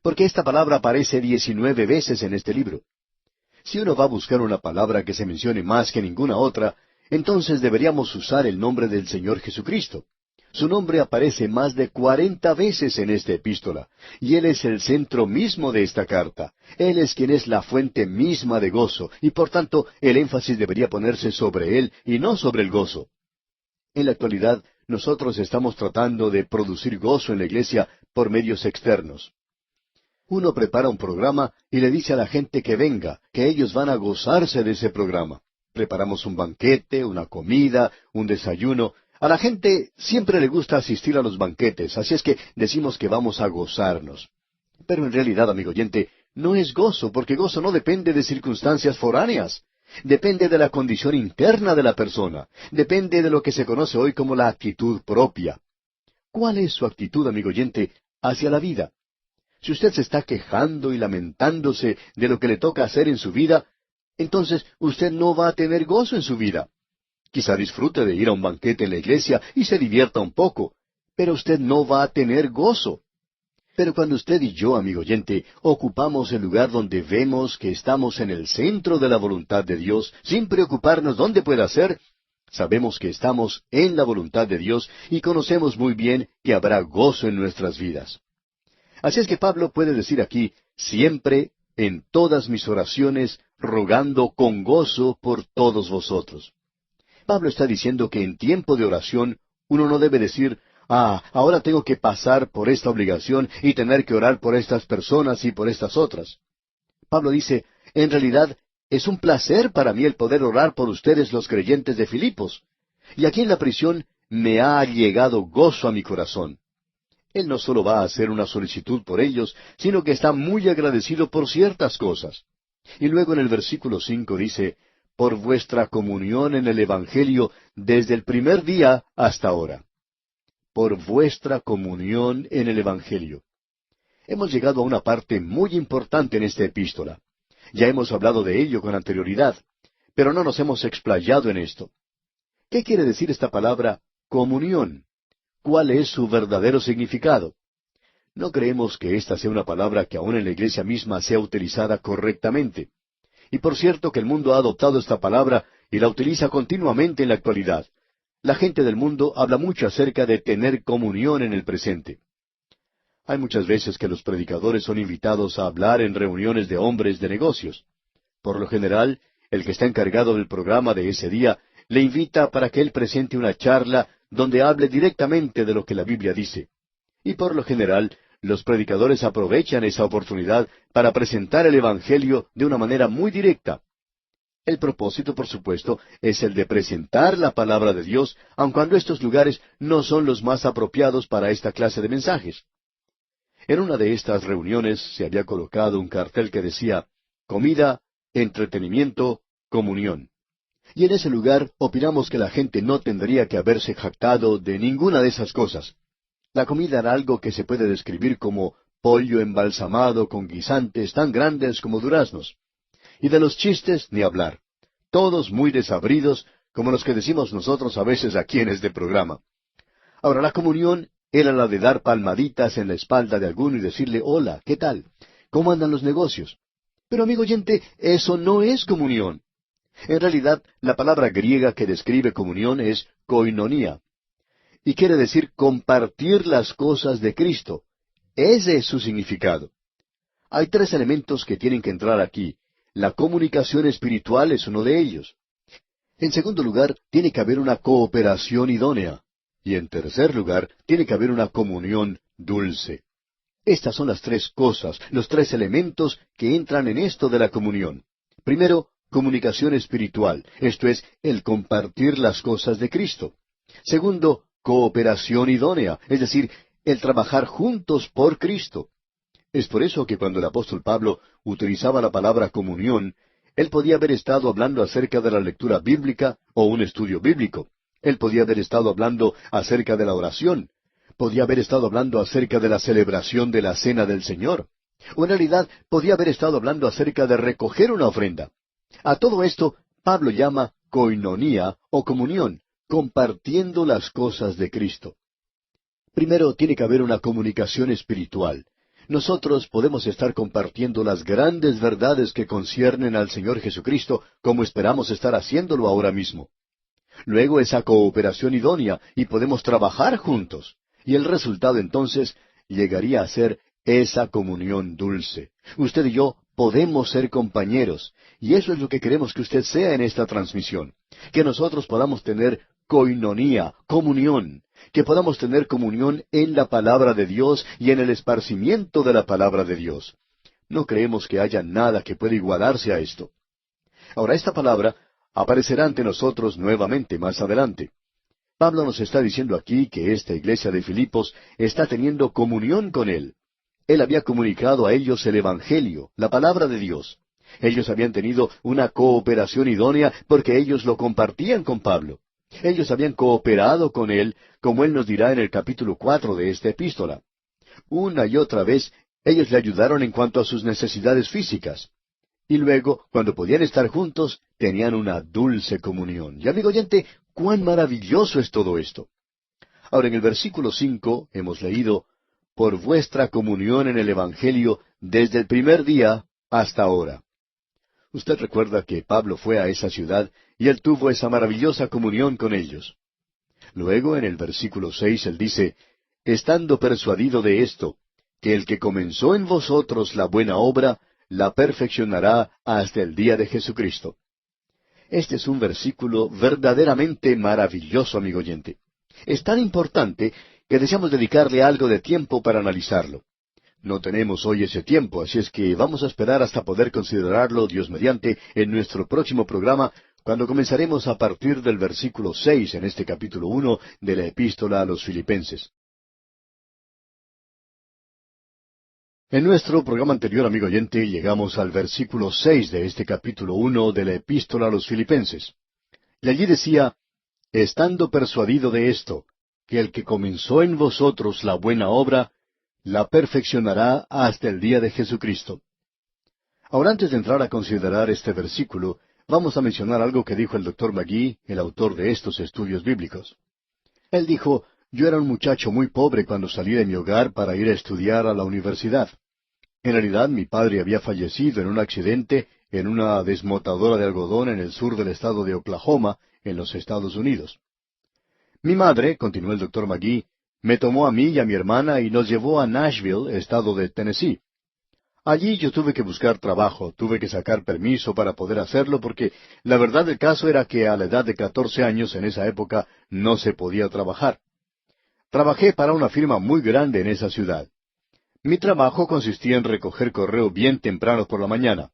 porque esta palabra aparece 19 veces en este libro. Si uno va a buscar una palabra que se mencione más que ninguna otra, entonces deberíamos usar el nombre del Señor Jesucristo. Su nombre aparece más de 40 veces en esta epístola, y Él es el centro mismo de esta carta. Él es quien es la fuente misma de gozo, y por tanto el énfasis debería ponerse sobre Él y no sobre el gozo. En la actualidad, nosotros estamos tratando de producir gozo en la iglesia por medios externos. Uno prepara un programa y le dice a la gente que venga, que ellos van a gozarse de ese programa. Preparamos un banquete, una comida, un desayuno. A la gente siempre le gusta asistir a los banquetes, así es que decimos que vamos a gozarnos. Pero en realidad, amigo oyente, no es gozo, porque gozo no depende de circunstancias foráneas. Depende de la condición interna de la persona. Depende de lo que se conoce hoy como la actitud propia. ¿Cuál es su actitud, amigo oyente, hacia la vida? Si usted se está quejando y lamentándose de lo que le toca hacer en su vida, entonces usted no va a tener gozo en su vida. Quizá disfrute de ir a un banquete en la iglesia y se divierta un poco, pero usted no va a tener gozo. Pero cuando usted y yo, amigo oyente, ocupamos el lugar donde vemos que estamos en el centro de la voluntad de Dios, sin preocuparnos dónde pueda ser, sabemos que estamos en la voluntad de Dios y conocemos muy bien que habrá gozo en nuestras vidas. Así es que Pablo puede decir aquí, siempre, en todas mis oraciones, rogando con gozo por todos vosotros. Pablo está diciendo que en tiempo de oración uno no debe decir, ahora tengo que pasar por esta obligación y tener que orar por estas personas y por estas otras. Pablo dice, en realidad es un placer para mí el poder orar por ustedes los creyentes de Filipos. Y aquí en la prisión me ha llegado gozo a mi corazón. Él no solo va a hacer una solicitud por ellos, sino que está muy agradecido por ciertas cosas. Y luego en el versículo 5 dice, por vuestra comunión en el Evangelio desde el primer día hasta ahora. Por vuestra comunión en el Evangelio. Hemos llegado a una parte muy importante en esta epístola. Ya hemos hablado de ello con anterioridad, pero no nos hemos explayado en esto. ¿Qué quiere decir esta palabra comunión? ¿Cuál es su verdadero significado? No creemos que esta sea una palabra que aún en la iglesia misma sea utilizada correctamente. Y por cierto que el mundo ha adoptado esta palabra y la utiliza continuamente en la actualidad. La gente del mundo habla mucho acerca de tener comunión en el presente. Hay muchas veces que los predicadores son invitados a hablar en reuniones de hombres de negocios. Por lo general, el que está encargado del programa de ese día le invita para que él presente una charla donde hable directamente de lo que la Biblia dice. Y por lo general, los predicadores aprovechan esa oportunidad para presentar el Evangelio de una manera muy directa. El propósito, por supuesto, es el de presentar la palabra de Dios, aun cuando estos lugares no son los más apropiados para esta clase de mensajes. En una de estas reuniones se había colocado un cartel que decía comida, entretenimiento, comunión. Y en ese lugar opinamos que la gente no tendría que haberse jactado de ninguna de esas cosas. La comida era algo que se puede describir como pollo embalsamado con guisantes tan grandes como duraznos. Y de los chistes ni hablar. Todos muy desabridos, como los que decimos nosotros a veces aquí en este programa. Ahora, la comunión era la de dar palmaditas en la espalda de alguno y decirle, hola, ¿qué tal? ¿Cómo andan los negocios? Pero amigo oyente, eso no es comunión. En realidad, la palabra griega que describe comunión es koinonía. Y quiere decir compartir las cosas de Cristo. Ese es su significado. Hay tres elementos que tienen que entrar aquí. La comunicación espiritual es uno de ellos. En segundo lugar, tiene que haber una cooperación idónea. Y en tercer lugar, tiene que haber una comunión dulce. Estas son las tres cosas, los tres elementos que entran en esto de la comunión. Primero, comunicación espiritual, esto es, el compartir las cosas de Cristo. Segundo, cooperación idónea, es decir, el trabajar juntos por Cristo. Es por eso que cuando el apóstol Pablo utilizaba la palabra comunión, él podía haber estado hablando acerca de la lectura bíblica o un estudio bíblico. Él podía haber estado hablando acerca de la oración. Podía haber estado hablando acerca de la celebración de la Cena del Señor. O en realidad podía haber estado hablando acerca de recoger una ofrenda. A todo esto Pablo llama koinonía o comunión, compartiendo las cosas de Cristo. Primero tiene que haber una comunicación espiritual. Nosotros podemos estar compartiendo las grandes verdades que conciernen al Señor Jesucristo como esperamos estar haciéndolo ahora mismo. Luego esa cooperación idónea y podemos trabajar juntos. Y el resultado entonces llegaría a ser esa comunión dulce. Usted y yo podemos ser compañeros. Y eso es lo que queremos que usted sea en esta transmisión. Que nosotros podamos tener koinonía, comunión. Que podamos tener comunión en la palabra de Dios y en el esparcimiento de la palabra de Dios. No creemos que haya nada que pueda igualarse a esto. Ahora, esta palabra aparecerá ante nosotros nuevamente más adelante. Pablo nos está diciendo aquí que esta iglesia de Filipos está teniendo comunión con él. Él había comunicado a ellos el Evangelio, la palabra de Dios. Ellos habían tenido una cooperación idónea porque ellos lo compartían con Pablo. Ellos habían cooperado con él, como él nos dirá en el capítulo 4 de esta epístola. Una y otra vez, ellos le ayudaron en cuanto a sus necesidades físicas. Y luego, cuando podían estar juntos, tenían una dulce comunión. Y amigo oyente, cuán maravilloso es todo esto. Ahora, en el versículo 5 hemos leído, por vuestra comunión en el Evangelio desde el primer día hasta ahora. Usted recuerda que Pablo fue a esa ciudad y él tuvo esa maravillosa comunión con ellos. Luego, en el versículo 6, él dice, estando persuadido de esto, que el que comenzó en vosotros la buena obra, la perfeccionará hasta el día de Jesucristo. Este es un versículo verdaderamente maravilloso, amigo oyente. Es tan importante que deseamos dedicarle algo de tiempo para analizarlo. No tenemos hoy ese tiempo, así es que vamos a esperar hasta poder considerarlo, Dios mediante, en nuestro próximo programa, cuando comenzaremos a partir del versículo 6 en este capítulo 1 de la Epístola a los Filipenses. En nuestro programa anterior, amigo oyente, llegamos al versículo 6 de este capítulo 1 de la Epístola a los Filipenses. Y allí decía, estando persuadido de esto, que el que comenzó en vosotros la buena obra, la perfeccionará hasta el día de Jesucristo. Ahora, antes de entrar a considerar este versículo, vamos a mencionar algo que dijo el Dr. McGee, el autor de estos estudios bíblicos. Él dijo, yo era un muchacho muy pobre cuando salí de mi hogar para ir a estudiar a la universidad. En realidad, mi padre había fallecido en un accidente en una desmotadora de algodón en el sur del estado de Oklahoma, en los Estados Unidos. Mi madre, continuó el Dr. McGee, me tomó a mí y a mi hermana y nos llevó a Nashville, estado de Tennessee. Allí yo tuve que buscar trabajo, tuve que sacar permiso para poder hacerlo porque la verdad del caso era que a la edad de 14 años en esa época no se podía trabajar. Trabajé para una firma muy grande en esa ciudad. Mi trabajo consistía en recoger correo bien temprano por la mañana.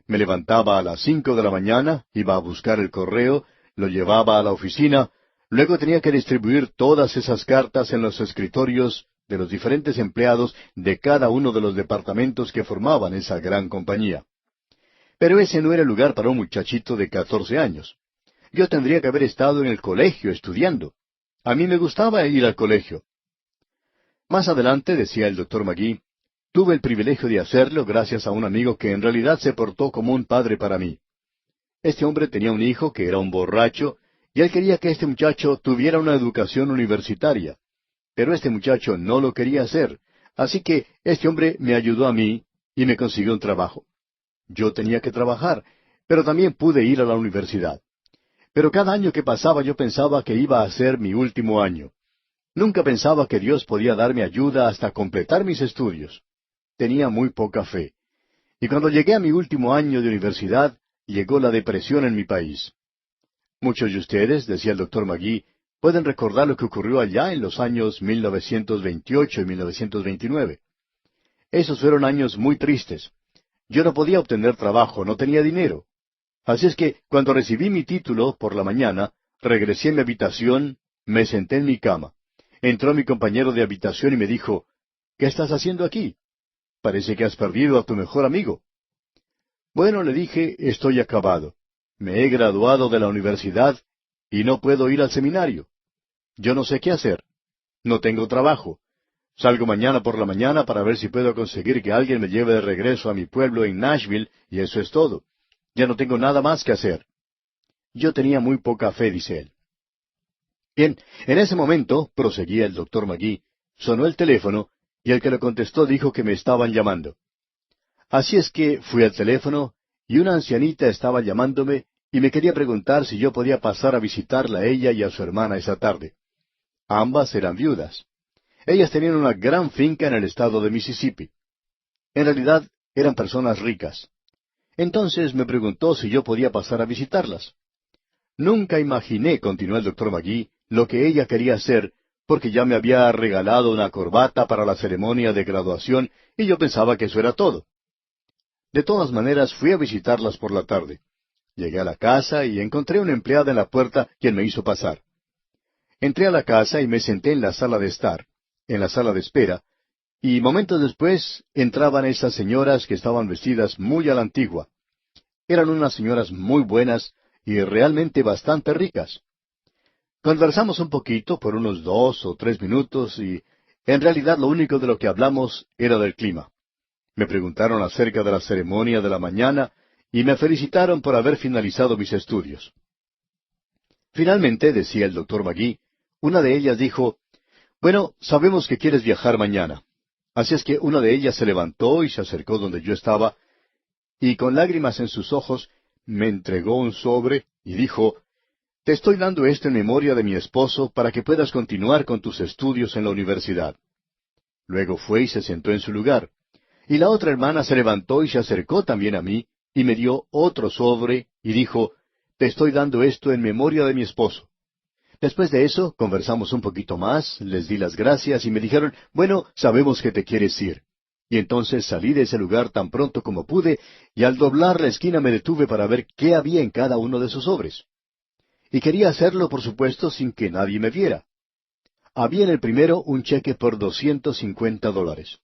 Me levantaba a las 5 de la mañana, iba a buscar el correo, lo llevaba a la oficina, luego tenía que distribuir todas esas cartas en los escritorios de los diferentes empleados de cada uno de los departamentos que formaban esa gran compañía. Pero ese no era el lugar para un muchachito de 14 años. Yo tendría que haber estado en el colegio estudiando. A mí me gustaba ir al colegio. Más adelante, decía el doctor Magee, tuve el privilegio de hacerlo gracias a un amigo que en realidad se portó como un padre para mí. Este hombre tenía un hijo que era un borracho, y él quería que este muchacho tuviera una educación universitaria. Pero este muchacho no lo quería hacer, así que este hombre me ayudó a mí y me consiguió un trabajo. Yo tenía que trabajar, pero también pude ir a la universidad. Pero cada año que pasaba yo pensaba que iba a ser mi último año. Nunca pensaba que Dios podía darme ayuda hasta completar mis estudios. Tenía muy poca fe. Y cuando llegué a mi último año de universidad, llegó la depresión en mi país. Muchos de ustedes, decía el doctor Magee, pueden recordar lo que ocurrió allá en los años 1928 y 1929. Esos fueron años muy tristes. Yo no podía obtener trabajo, no tenía dinero. Así es que, cuando recibí mi título por la mañana, regresé a mi habitación, me senté en mi cama. Entró mi compañero de habitación y me dijo, ¿qué estás haciendo aquí? Parece que has perdido a tu mejor amigo. Bueno, le dije, estoy acabado. Me he graduado de la universidad y no puedo ir al seminario. Yo no sé qué hacer. No tengo trabajo. Salgo mañana por la mañana para ver si puedo conseguir que alguien me lleve de regreso a mi pueblo en Nashville, y eso es todo. Ya no tengo nada más que hacer. Yo tenía muy poca fe, dice él. Bien, en ese momento, proseguía el doctor Magee, sonó el teléfono, y el que lo contestó dijo que me estaban llamando. Así es que fui al teléfono, y una ancianita estaba llamándome, y me quería preguntar si yo podía pasar a visitarla a ella y a su hermana esa tarde. Ambas eran viudas. Ellas tenían una gran finca en el estado de Mississippi. En realidad, eran personas ricas. Entonces me preguntó si yo podía pasar a visitarlas. Nunca imaginé, continuó el doctor Magee, lo que ella quería hacer, porque ya me había regalado una corbata para la ceremonia de graduación, y yo pensaba que eso era todo. De todas maneras, fui a visitarlas por la tarde. Llegué a la casa y encontré una empleada en la puerta quien me hizo pasar. Entré a la casa y me senté en la sala de estar, en la sala de espera, y momentos después entraban esas señoras que estaban vestidas muy a la antigua. Eran unas señoras muy buenas y realmente bastante ricas. Conversamos un poquito por unos 2 o 3 minutos y en realidad lo único de lo que hablamos era del clima. Me preguntaron acerca de la ceremonia de la mañana y me felicitaron por haber finalizado mis estudios. Finalmente, decía el doctor Magee, una de ellas dijo, bueno, sabemos que quieres viajar mañana. Así es que una de ellas se levantó y se acercó donde yo estaba, y con lágrimas en sus ojos me entregó un sobre y dijo, te estoy dando esto en memoria de mi esposo para que puedas continuar con tus estudios en la universidad. Luego fue y se sentó en su lugar. Y la otra hermana se levantó y se acercó también a mí, y me dio otro sobre, y dijo, te estoy dando esto en memoria de mi esposo. Después de eso, conversamos un poquito más, les di las gracias, y me dijeron, bueno, sabemos que te quieres ir. Y entonces salí de ese lugar tan pronto como pude, y al doblar la esquina me detuve para ver qué había en cada uno de esos sobres. Y quería hacerlo, por supuesto, sin que nadie me viera. Había en el primero un cheque por $250.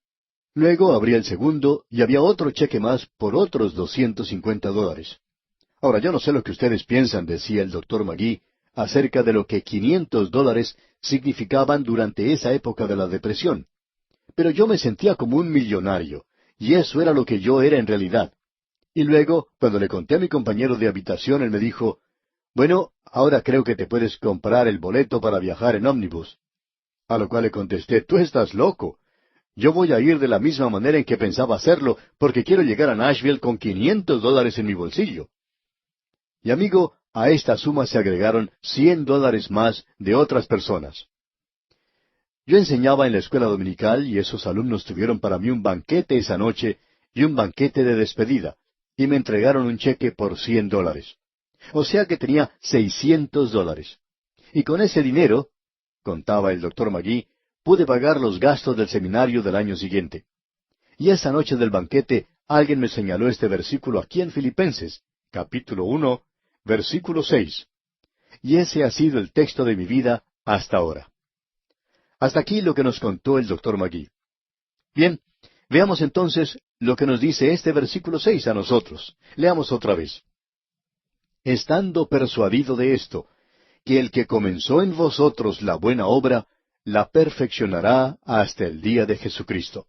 Luego abrí el segundo y había otro cheque más por otros $250. Ahora, yo no sé lo que ustedes piensan, decía el doctor Magee, acerca de lo que $500 significaban durante esa época de la depresión. Pero yo me sentía como un millonario, y eso era lo que yo era en realidad. Y luego, cuando le conté a mi compañero de habitación, él me dijo, bueno, ahora creo que te puedes comprar el boleto para viajar en ómnibus. A lo cual le contesté, tú estás loco. Yo voy a ir de la misma manera en que pensaba hacerlo, porque quiero llegar a Nashville con $500 en mi bolsillo. Y amigo, a esta suma se agregaron $100 más de otras personas. Yo enseñaba en la escuela dominical y esos alumnos tuvieron para mí un banquete esa noche y un banquete de despedida, y me entregaron un cheque por $100. O sea que tenía $600. Y con ese dinero, contaba el doctor Magee, pude pagar los gastos del seminario del año siguiente. Y esa noche del banquete alguien me señaló este versículo aquí en Filipenses, capítulo 1, versículo 6. Y ese ha sido el texto de mi vida hasta ahora. Hasta aquí lo que nos contó el doctor Magui. Bien, veamos entonces lo que nos dice este versículo 6 a nosotros. Leamos otra vez. Estando persuadido de esto, que el que comenzó en vosotros la buena obra, la perfeccionará hasta el día de Jesucristo.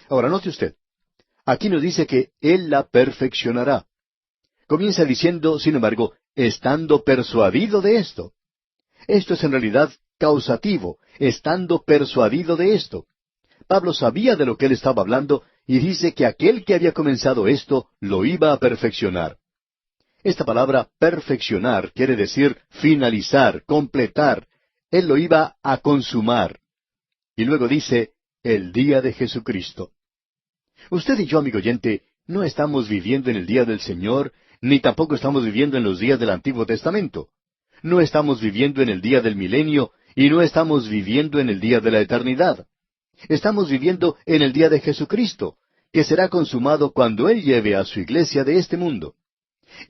Ahora note usted, aquí nos dice que Él la perfeccionará. Comienza diciendo, sin embargo, estando persuadido de esto. Esto es en realidad causativo, estando persuadido de esto. Pablo sabía de lo que él estaba hablando y dice que aquel que había comenzado esto lo iba a perfeccionar. Esta palabra perfeccionar quiere decir finalizar, completar. Él lo iba a consumar. Y luego dice, el día de Jesucristo. Usted y yo, amigo oyente, no estamos viviendo en el día del Señor, ni tampoco estamos viviendo en los días del Antiguo Testamento. No estamos viviendo en el día del milenio, y no estamos viviendo en el día de la eternidad. Estamos viviendo en el día de Jesucristo, que será consumado cuando Él lleve a su iglesia de este mundo.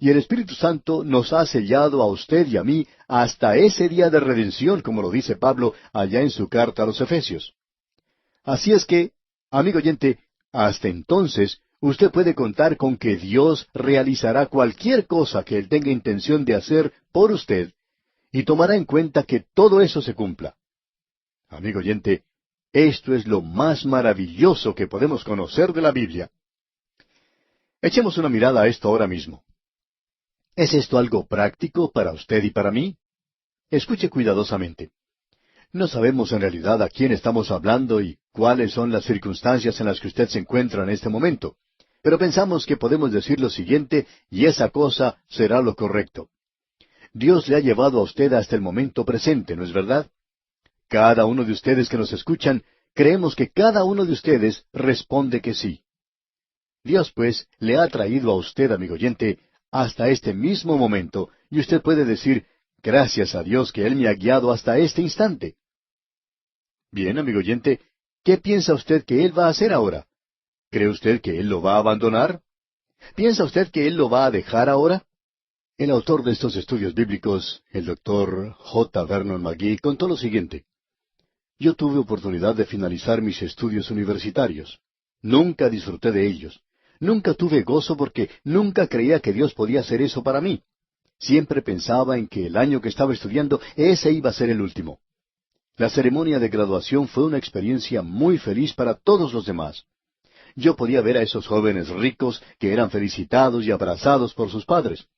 Y el Espíritu Santo nos ha sellado a usted y a mí hasta ese día de redención, como lo dice Pablo allá en su carta a los Efesios. Así es que, amigo oyente, hasta entonces usted puede contar con que Dios realizará cualquier cosa que Él tenga intención de hacer por usted, y tomará en cuenta que todo eso se cumpla. Amigo oyente, esto es lo más maravilloso que podemos conocer de la Biblia. Echemos una mirada a esto ahora mismo. ¿Es esto algo práctico para usted y para mí? Escuche cuidadosamente. No sabemos en realidad a quién estamos hablando y cuáles son las circunstancias en las que usted se encuentra en este momento, pero pensamos que podemos decir lo siguiente y esa cosa será lo correcto. Dios le ha llevado a usted hasta el momento presente, ¿no es verdad? Cada uno de ustedes que nos escuchan, creemos que cada uno de ustedes responde que sí. Dios, pues, le ha traído a usted, amigo oyente, hasta este mismo momento, y usted puede decir, gracias a Dios que Él me ha guiado hasta este instante. Bien, amigo oyente, ¿qué piensa usted que Él va a hacer ahora? ¿Cree usted que Él lo va a abandonar? ¿Piensa usted que Él lo va a dejar ahora? El autor de estos estudios bíblicos, el doctor J. Vernon McGee, contó lo siguiente. Yo tuve oportunidad de finalizar mis estudios universitarios. Nunca disfruté de ellos. Nunca tuve gozo porque nunca creía que Dios podía hacer eso para mí. Siempre pensaba en que el año que estaba estudiando, ese iba a ser el último. La ceremonia de graduación fue una experiencia muy feliz para todos los demás. Yo podía ver a esos jóvenes ricos que eran felicitados y abrazados por sus padres.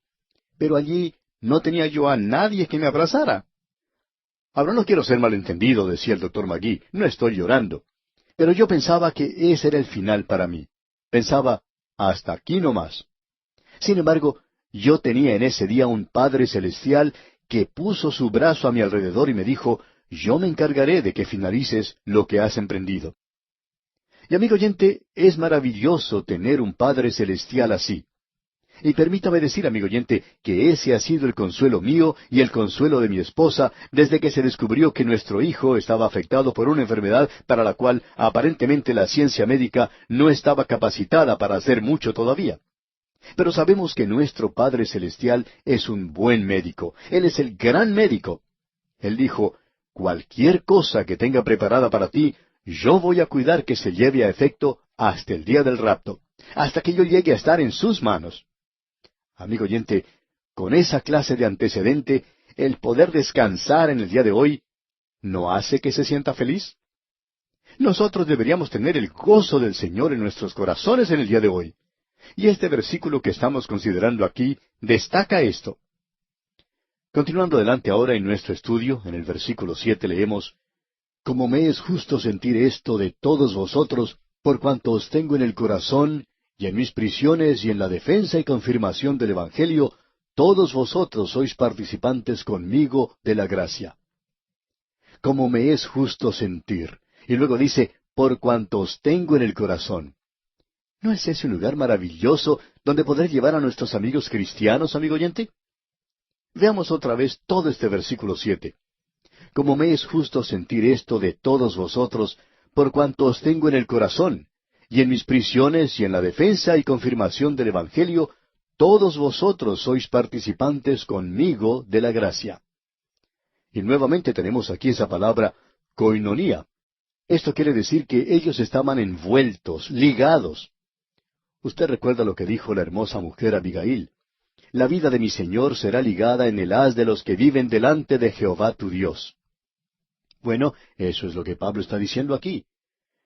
Pero allí no tenía yo a nadie que me abrazara. Ahora no quiero ser malentendido, decía el doctor Magui, no estoy llorando. Pero yo pensaba que ese era el final para mí. Pensaba, hasta aquí no más. Sin embargo, yo tenía en ese día un Padre Celestial que puso su brazo a mi alrededor y me dijo, yo me encargaré de que finalices lo que has emprendido. Y amigo oyente, es maravilloso tener un Padre Celestial así. Y permítame decir, amigo oyente, que ese ha sido el consuelo mío y el consuelo de mi esposa desde que se descubrió que nuestro hijo estaba afectado por una enfermedad para la cual aparentemente la ciencia médica no estaba capacitada para hacer mucho todavía. Pero sabemos que nuestro Padre Celestial es un buen médico. Él es el gran médico. Él dijo, cualquier cosa que tenga preparada para ti, yo voy a cuidar que se lleve a efecto hasta el día del rapto, hasta que yo llegue a estar en sus manos. Amigo oyente, con esa clase de antecedente, el poder descansar en el día de hoy, ¿no hace que se sienta feliz? Nosotros deberíamos tener el gozo del Señor en nuestros corazones en el día de hoy. Y este versículo que estamos considerando aquí destaca esto. Continuando adelante ahora en nuestro estudio, en el versículo 7 leemos, Como me es justo sentir esto de todos vosotros, por cuanto os tengo en el corazón, y en mis prisiones y en la defensa y confirmación del Evangelio, todos vosotros sois participantes conmigo de la gracia. Como me es justo sentir. Y luego dice, por cuanto os tengo en el corazón. ¿No es ese un lugar maravilloso donde poder llevar a nuestros amigos cristianos, amigo oyente? Veamos otra vez todo este versículo 7. Como me es justo sentir esto de todos vosotros, por cuanto os tengo en el corazón, y en mis prisiones y en la defensa y confirmación del Evangelio, todos vosotros sois participantes conmigo de la gracia. Y nuevamente tenemos aquí esa palabra koinonía. Esto quiere decir que ellos estaban envueltos, ligados. Usted recuerda lo que dijo la hermosa mujer Abigail. La vida de mi Señor será ligada en el haz de los que viven delante de Jehová tu Dios. Bueno, eso es lo que Pablo está diciendo aquí.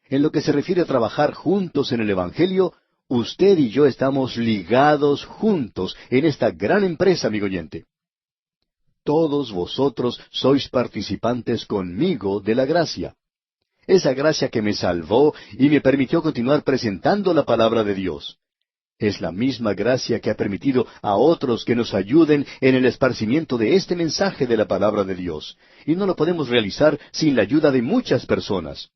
En lo que se refiere a trabajar juntos en el Evangelio, usted y yo estamos ligados juntos en esta gran empresa, amigo oyente. Todos vosotros sois participantes conmigo de la gracia. Esa gracia que me salvó y me permitió continuar presentando la palabra de Dios. Es la misma gracia que ha permitido a otros que nos ayuden en el esparcimiento de este mensaje de la palabra de Dios. Y no lo podemos realizar sin la ayuda de muchas personas.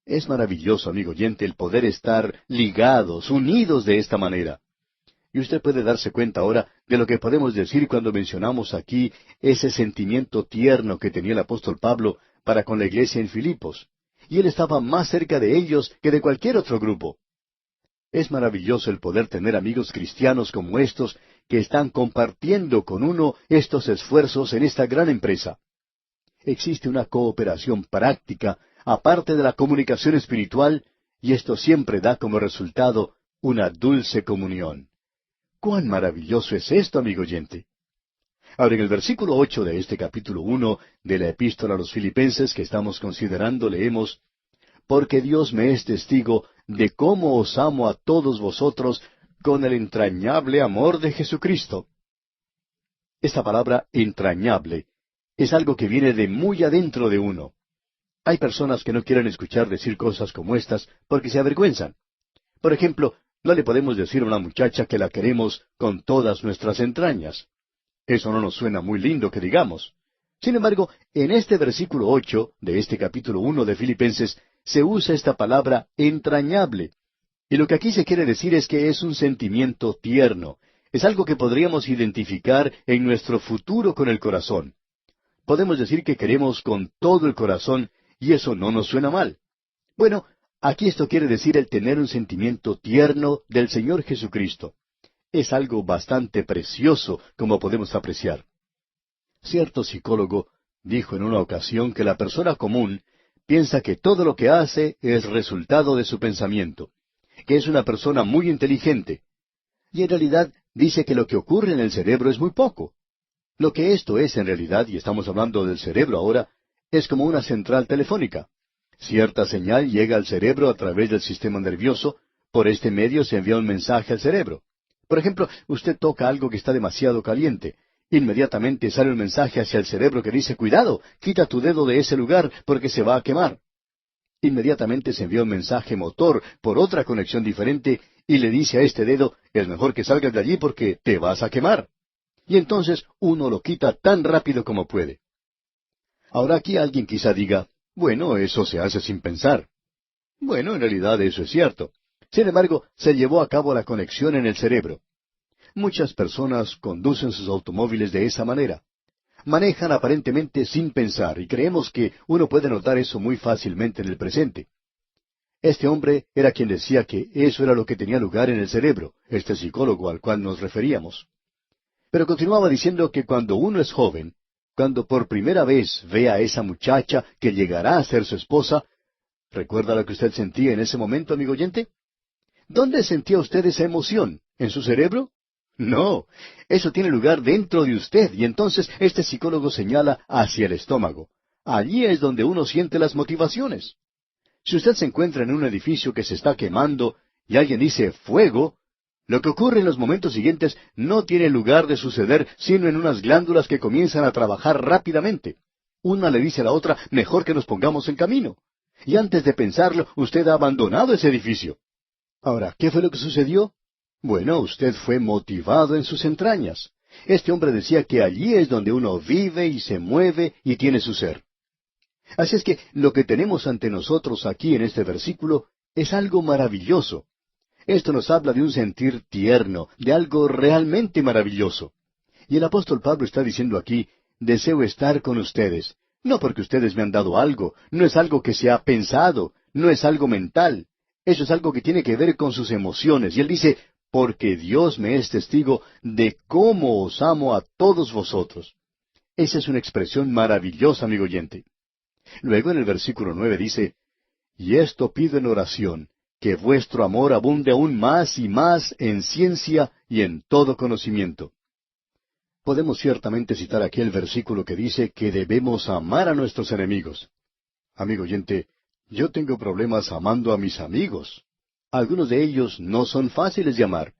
Es maravilloso, amigo oyente, el poder estar ligados, unidos de esta manera. Y usted puede darse cuenta ahora de lo que podemos decir cuando mencionamos aquí ese sentimiento tierno que tenía el apóstol Pablo para con la iglesia en Filipos. Y él estaba más cerca de ellos que de cualquier otro grupo. Es maravilloso el poder tener amigos cristianos como estos que están compartiendo con uno estos esfuerzos en esta gran empresa. Existe una cooperación práctica, aparte de la comunicación espiritual, y esto siempre da como resultado una dulce comunión. ¡Cuán maravilloso es esto, amigo oyente! Ahora, en el versículo 8 de este capítulo 1 de la Epístola a los Filipenses que estamos considerando, leemos: «Porque Dios me es testigo de cómo os amo a todos vosotros con el entrañable amor de Jesucristo». Esta palabra entrañable es algo que viene de muy adentro de uno. Hay personas que no quieren escuchar decir cosas como estas porque se avergüenzan. Por ejemplo, no le podemos decir a una muchacha que la queremos con todas nuestras entrañas. Eso no nos suena muy lindo que digamos. Sin embargo, en este versículo 8 de este capítulo 1 de Filipenses se usa esta palabra entrañable. Y lo que aquí se quiere decir es que es un sentimiento tierno. Es algo que podríamos identificar en nuestro futuro con el corazón. Podemos decir que queremos con todo el corazón y eso no nos suena mal. Bueno, aquí esto quiere decir el tener un sentimiento tierno del Señor Jesucristo. Es algo bastante precioso, como podemos apreciar. Cierto psicólogo dijo en una ocasión que la persona común piensa que todo lo que hace es resultado de su pensamiento, que es una persona muy inteligente. Y en realidad dice que lo que ocurre en el cerebro es muy poco. Lo que esto es en realidad, y estamos hablando del cerebro ahora, es como una central telefónica. Cierta señal llega al cerebro a través del sistema nervioso, por este medio se envía un mensaje al cerebro. Por ejemplo, usted toca algo que está demasiado caliente. Inmediatamente sale un mensaje hacia el cerebro que dice: «Cuidado, quita tu dedo de ese lugar porque se va a quemar». Inmediatamente se envía un mensaje motor por otra conexión diferente y le dice a este dedo: «Es mejor que salgas de allí porque te vas a quemar». Y entonces uno lo quita tan rápido como puede. Ahora aquí alguien quizá diga: «Bueno, eso se hace sin pensar». Bueno, en realidad eso es cierto. Sin embargo, se llevó a cabo la conexión en el cerebro. Muchas personas conducen sus automóviles de esa manera. Manejan aparentemente sin pensar, y creemos que uno puede notar eso muy fácilmente en el presente. Este hombre era quien decía que eso era lo que tenía lugar en el cerebro, este psicólogo al cual nos referíamos. Pero continuaba diciendo que cuando uno es joven, cuando por primera vez ve a esa muchacha que llegará a ser su esposa, ¿recuerda lo que usted sentía en ese momento, amigo oyente? ¿Dónde sentía usted esa emoción? ¿En su cerebro? No, eso tiene lugar dentro de usted, y entonces este psicólogo señala hacia el estómago. Allí es donde uno siente las motivaciones. Si usted se encuentra en un edificio que se está quemando y alguien dice «fuego», lo que ocurre en los momentos siguientes no tiene lugar de suceder sino en unas glándulas que comienzan a trabajar rápidamente. Una le dice a la otra: «Mejor que nos pongamos en camino». Y antes de pensarlo, usted ha abandonado ese edificio. Ahora, ¿qué fue lo que sucedió? Bueno, usted fue motivado en sus entrañas. Este hombre decía que allí es donde uno vive y se mueve y tiene su ser. Así es que lo que tenemos ante nosotros aquí en este versículo es algo maravilloso. Esto nos habla de un sentir tierno, de algo realmente maravilloso. Y el apóstol Pablo está diciendo aquí: «Deseo estar con ustedes». No porque ustedes me han dado algo, no es algo que se ha pensado, no es algo mental. Eso es algo que tiene que ver con sus emociones. Y él dice, porque Dios me es testigo de cómo os amo a todos vosotros. Esa es una expresión maravillosa, amigo oyente. Luego en el versículo 9 dice, y esto pido en oración, que vuestro amor abunde aún más y más en ciencia y en todo conocimiento. Podemos ciertamente citar aquí el versículo que dice que debemos amar a nuestros enemigos. Amigo oyente, yo tengo problemas amando a mis amigos. Algunos de ellos no son fáciles de amar,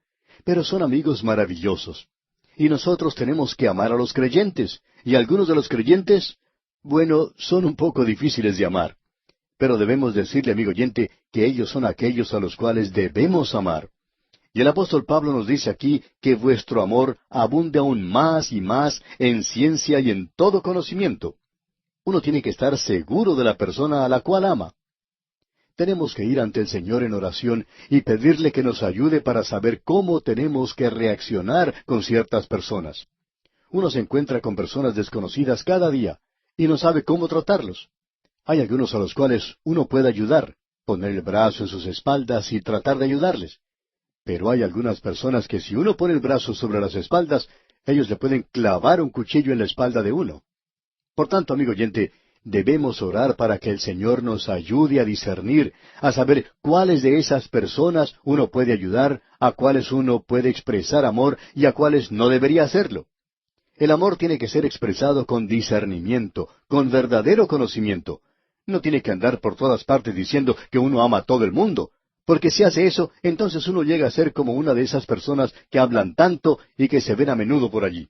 pero son amigos maravillosos. Y nosotros tenemos que amar a los creyentes, y algunos de los creyentes, bueno, son un poco difíciles de amar. Pero debemos decirle, amigo oyente, que ellos son aquellos a los cuales debemos amar. Y el apóstol Pablo nos dice aquí que vuestro amor abunde aún más y más en ciencia y en todo conocimiento. Uno tiene que estar seguro de la persona a la cual ama. Tenemos que ir ante el Señor en oración y pedirle que nos ayude para saber cómo tenemos que reaccionar con ciertas personas. Uno se encuentra con personas desconocidas cada día y no sabe cómo tratarlos. Hay algunos a los cuales uno puede ayudar, poner el brazo en sus espaldas y tratar de ayudarles. Pero hay algunas personas que si uno pone el brazo sobre las espaldas, ellos le pueden clavar un cuchillo en la espalda de uno. Por tanto, amigo oyente, debemos orar para que el Señor nos ayude a discernir, a saber cuáles de esas personas uno puede ayudar, a cuáles uno puede expresar amor y a cuáles no debería hacerlo. El amor tiene que ser expresado con discernimiento, con verdadero conocimiento. No tiene que andar por todas partes diciendo que uno ama a todo el mundo, porque si hace eso, entonces uno llega a ser como una de esas personas que hablan tanto y que se ven a menudo por allí.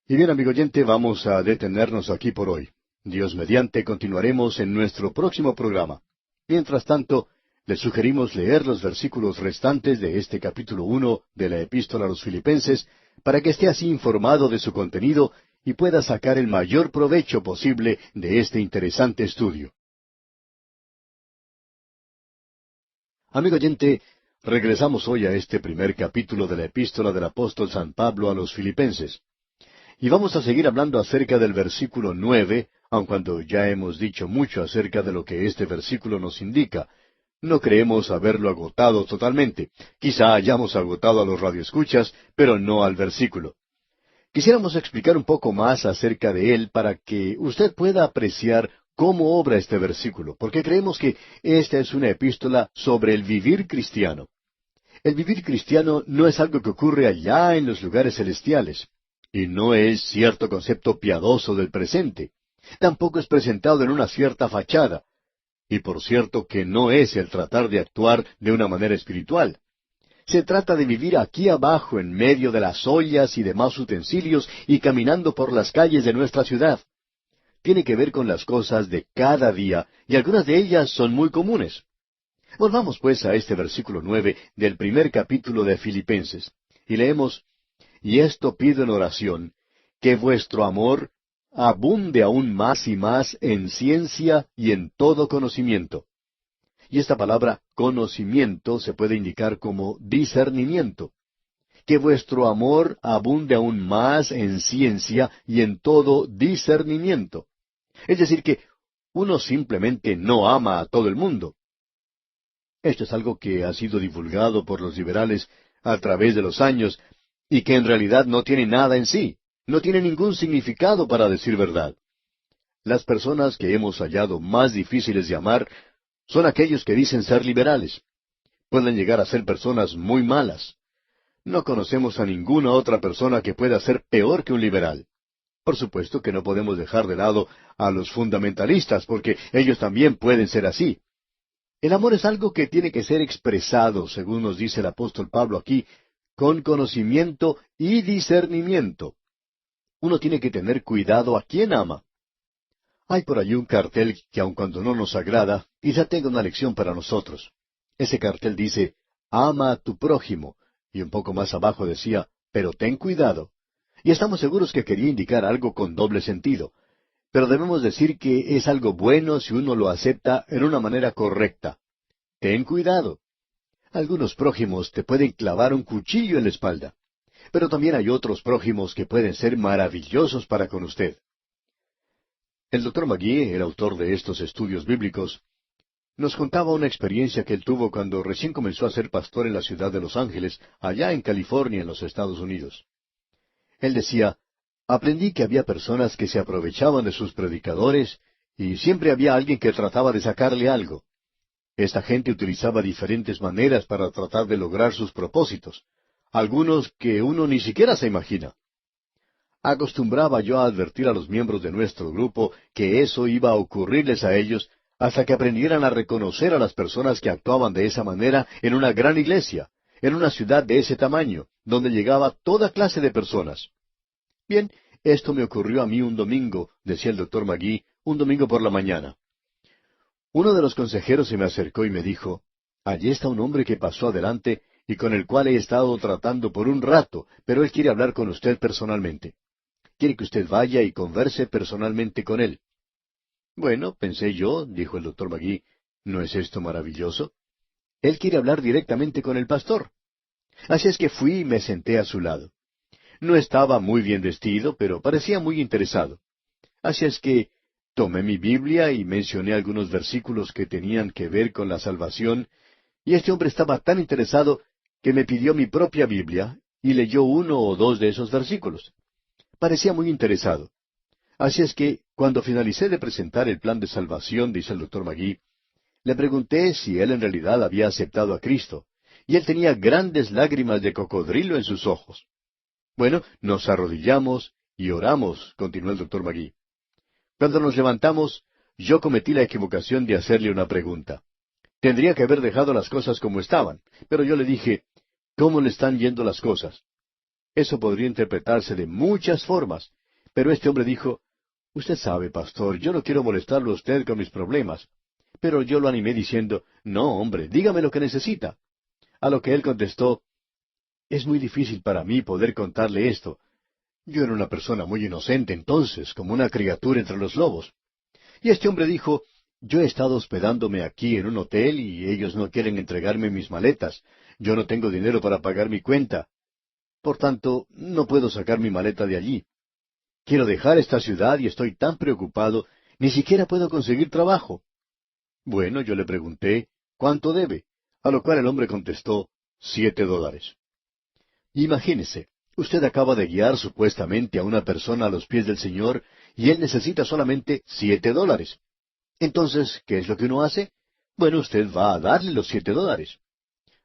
Y bien, amigo oyente, vamos a detenernos aquí por hoy. Dios mediante continuaremos en nuestro próximo programa. Mientras tanto, le sugerimos leer los versículos restantes de este capítulo 1 de la Epístola a los Filipenses, para que esté así informado de su contenido y pueda sacar el mayor provecho posible de este interesante estudio. Amigo oyente, regresamos hoy a este primer capítulo de la Epístola del apóstol San Pablo a los Filipenses. Y vamos a seguir hablando acerca del versículo 9, aun cuando ya hemos dicho mucho acerca de lo que este versículo nos indica. No creemos haberlo agotado totalmente. Quizá hayamos agotado a los radioescuchas, pero no al versículo. Quisiéramos explicar un poco más acerca de él para que usted pueda apreciar cómo obra este versículo, porque creemos que esta es una epístola sobre el vivir cristiano. El vivir cristiano no es algo que ocurre allá en los lugares celestiales, y no es cierto concepto piadoso del presente. Tampoco es presentado en una cierta fachada. Y por cierto que no es el tratar de actuar de una manera espiritual. Se trata de vivir aquí abajo en medio de las ollas y demás utensilios y caminando por las calles de nuestra ciudad. Tiene que ver con las cosas de cada día y algunas de ellas son muy comunes. Volvamos pues a este versículo 9 del primer capítulo de Filipenses y leemos, y esto pido en oración, que vuestro amor abunde aún más y más en ciencia y en todo conocimiento. Y esta palabra conocimiento se puede indicar como discernimiento. Que vuestro amor abunde aún más en ciencia y en todo discernimiento. Es decir, que uno simplemente no ama a todo el mundo. Esto es algo que ha sido divulgado por los liberales a través de los años y que en realidad no tiene nada en sí, no tiene ningún significado para decir verdad. Las personas que hemos hallado más difíciles de amar son aquellos que dicen ser liberales. Pueden llegar a ser personas muy malas. No conocemos a ninguna otra persona que pueda ser peor que un liberal. Por supuesto que no podemos dejar de lado a los fundamentalistas, porque ellos también pueden ser así. El amor es algo que tiene que ser expresado, según nos dice el apóstol Pablo aquí, con conocimiento y discernimiento. Uno tiene que tener cuidado a quién ama. Hay por allí un cartel que aun cuando no nos agrada, quizá tenga una lección para nosotros. Ese cartel dice, ama a tu prójimo, y un poco más abajo decía, pero ten cuidado. Y estamos seguros que quería indicar algo con doble sentido. Pero debemos decir que es algo bueno si uno lo acepta en una manera correcta. Ten cuidado. Algunos prójimos te pueden clavar un cuchillo en la espalda, pero también hay otros prójimos que pueden ser maravillosos para con usted. El Dr. McGee, el autor de estos estudios bíblicos, Nos contaba una experiencia que él tuvo cuando recién comenzó a ser pastor en la ciudad de Los Ángeles, allá en California, en los Estados Unidos. Él decía, aprendí que había personas que se aprovechaban de sus predicadores y siempre había alguien que trataba de sacarle algo. Esta gente utilizaba diferentes maneras para tratar de lograr sus propósitos, algunos que uno ni siquiera se imagina. Acostumbraba yo a advertir a los miembros de nuestro grupo que eso iba a ocurrirles a ellos hasta que aprendieran a reconocer a las personas que actuaban de esa manera en una gran iglesia, en una ciudad de ese tamaño, donde llegaba toda clase de personas. Bien, esto me ocurrió a mí un domingo, decía el doctor Magee, un domingo por la mañana. Uno de los consejeros se me acercó y me dijo, allí está un hombre que pasó adelante y con el cual he estado tratando por un rato, pero él quiere hablar con usted personalmente. Quiere que usted vaya y converse personalmente con él. Bueno, pensé yo, dijo el doctor Magee, ¿no es esto maravilloso? Él quiere hablar directamente con el pastor. Así es que fui y me senté a su lado. No estaba muy bien vestido, pero parecía muy interesado. Así es que tomé mi Biblia y mencioné algunos versículos que tenían que ver con la salvación, y este hombre estaba tan interesado que me pidió mi propia Biblia y leyó uno o dos de esos versículos. Parecía muy interesado. Así es que, cuando finalicé de presentar el plan de salvación, dice el doctor Magee, le pregunté si él en realidad había aceptado a Cristo, y él tenía grandes lágrimas de cocodrilo en sus ojos. Bueno, nos arrodillamos y oramos, continuó el doctor Magee. Cuando nos levantamos, yo cometí la equivocación de hacerle una pregunta. Tendría que haber dejado las cosas como estaban, pero yo le dije, ¿cómo le están yendo las cosas? Eso podría interpretarse de muchas formas, pero este hombre dijo, usted sabe, pastor, yo no quiero molestarlo a usted con mis problemas. Pero yo lo animé diciendo, no, hombre, dígame lo que necesita. A lo que él contestó, es muy difícil para mí poder contarle esto. Yo era una persona muy inocente entonces, como una criatura entre los lobos. Y este hombre dijo, yo he estado hospedándome aquí en un hotel y ellos no quieren entregarme mis maletas. Yo no tengo dinero para pagar mi cuenta. Por tanto, no puedo sacar mi maleta de allí. Quiero dejar esta ciudad y estoy tan preocupado, ni siquiera puedo conseguir trabajo. Bueno, yo le pregunté, ¿cuánto debe? A lo cual el hombre contestó, $7. Imagínese, usted acaba de guiar supuestamente a una persona a los pies del Señor y él necesita solamente $7. Entonces, ¿qué es lo que uno hace? Bueno, usted va a darle los $7.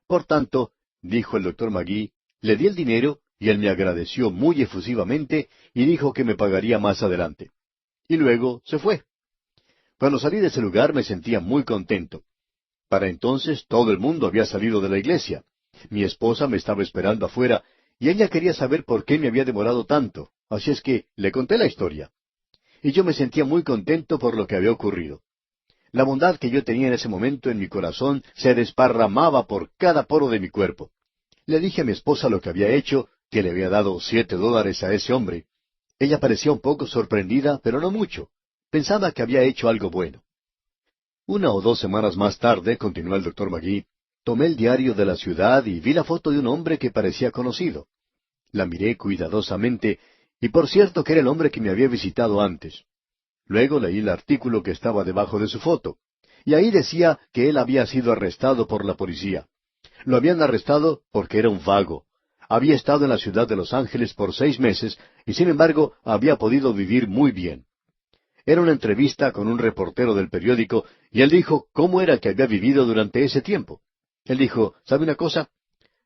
Por tanto, dijo el doctor Magee, le di el dinero y él me agradeció muy efusivamente y dijo que me pagaría más adelante. Y luego se fue. Cuando salí de ese lugar me sentía muy contento. Para entonces todo el mundo había salido de la iglesia. Mi esposa me estaba esperando afuera y ella quería saber por qué me había demorado tanto. Así es que le conté la historia. Y yo me sentía muy contento por lo que había ocurrido. La bondad que yo tenía en ese momento en mi corazón se desparramaba por cada poro de mi cuerpo. Le dije a mi esposa lo que había hecho, que le había dado $7 a ese hombre. Ella parecía un poco sorprendida, pero no mucho. Pensaba que había hecho algo bueno. 1 o 2 semanas más tarde, continuó el doctor Magee, tomé el diario de la ciudad y vi la foto de un hombre que parecía conocido. La miré cuidadosamente, y por cierto que era el hombre que me había visitado antes. Luego leí el artículo que estaba debajo de su foto, y ahí decía que él había sido arrestado por la policía. Lo habían arrestado porque era un vago. Había estado en la ciudad de Los Ángeles por 6 meses, y sin embargo había podido vivir muy bien. Era una entrevista con un reportero del periódico, y él dijo cómo era que había vivido durante ese tiempo. Él dijo, ¿sabe una cosa?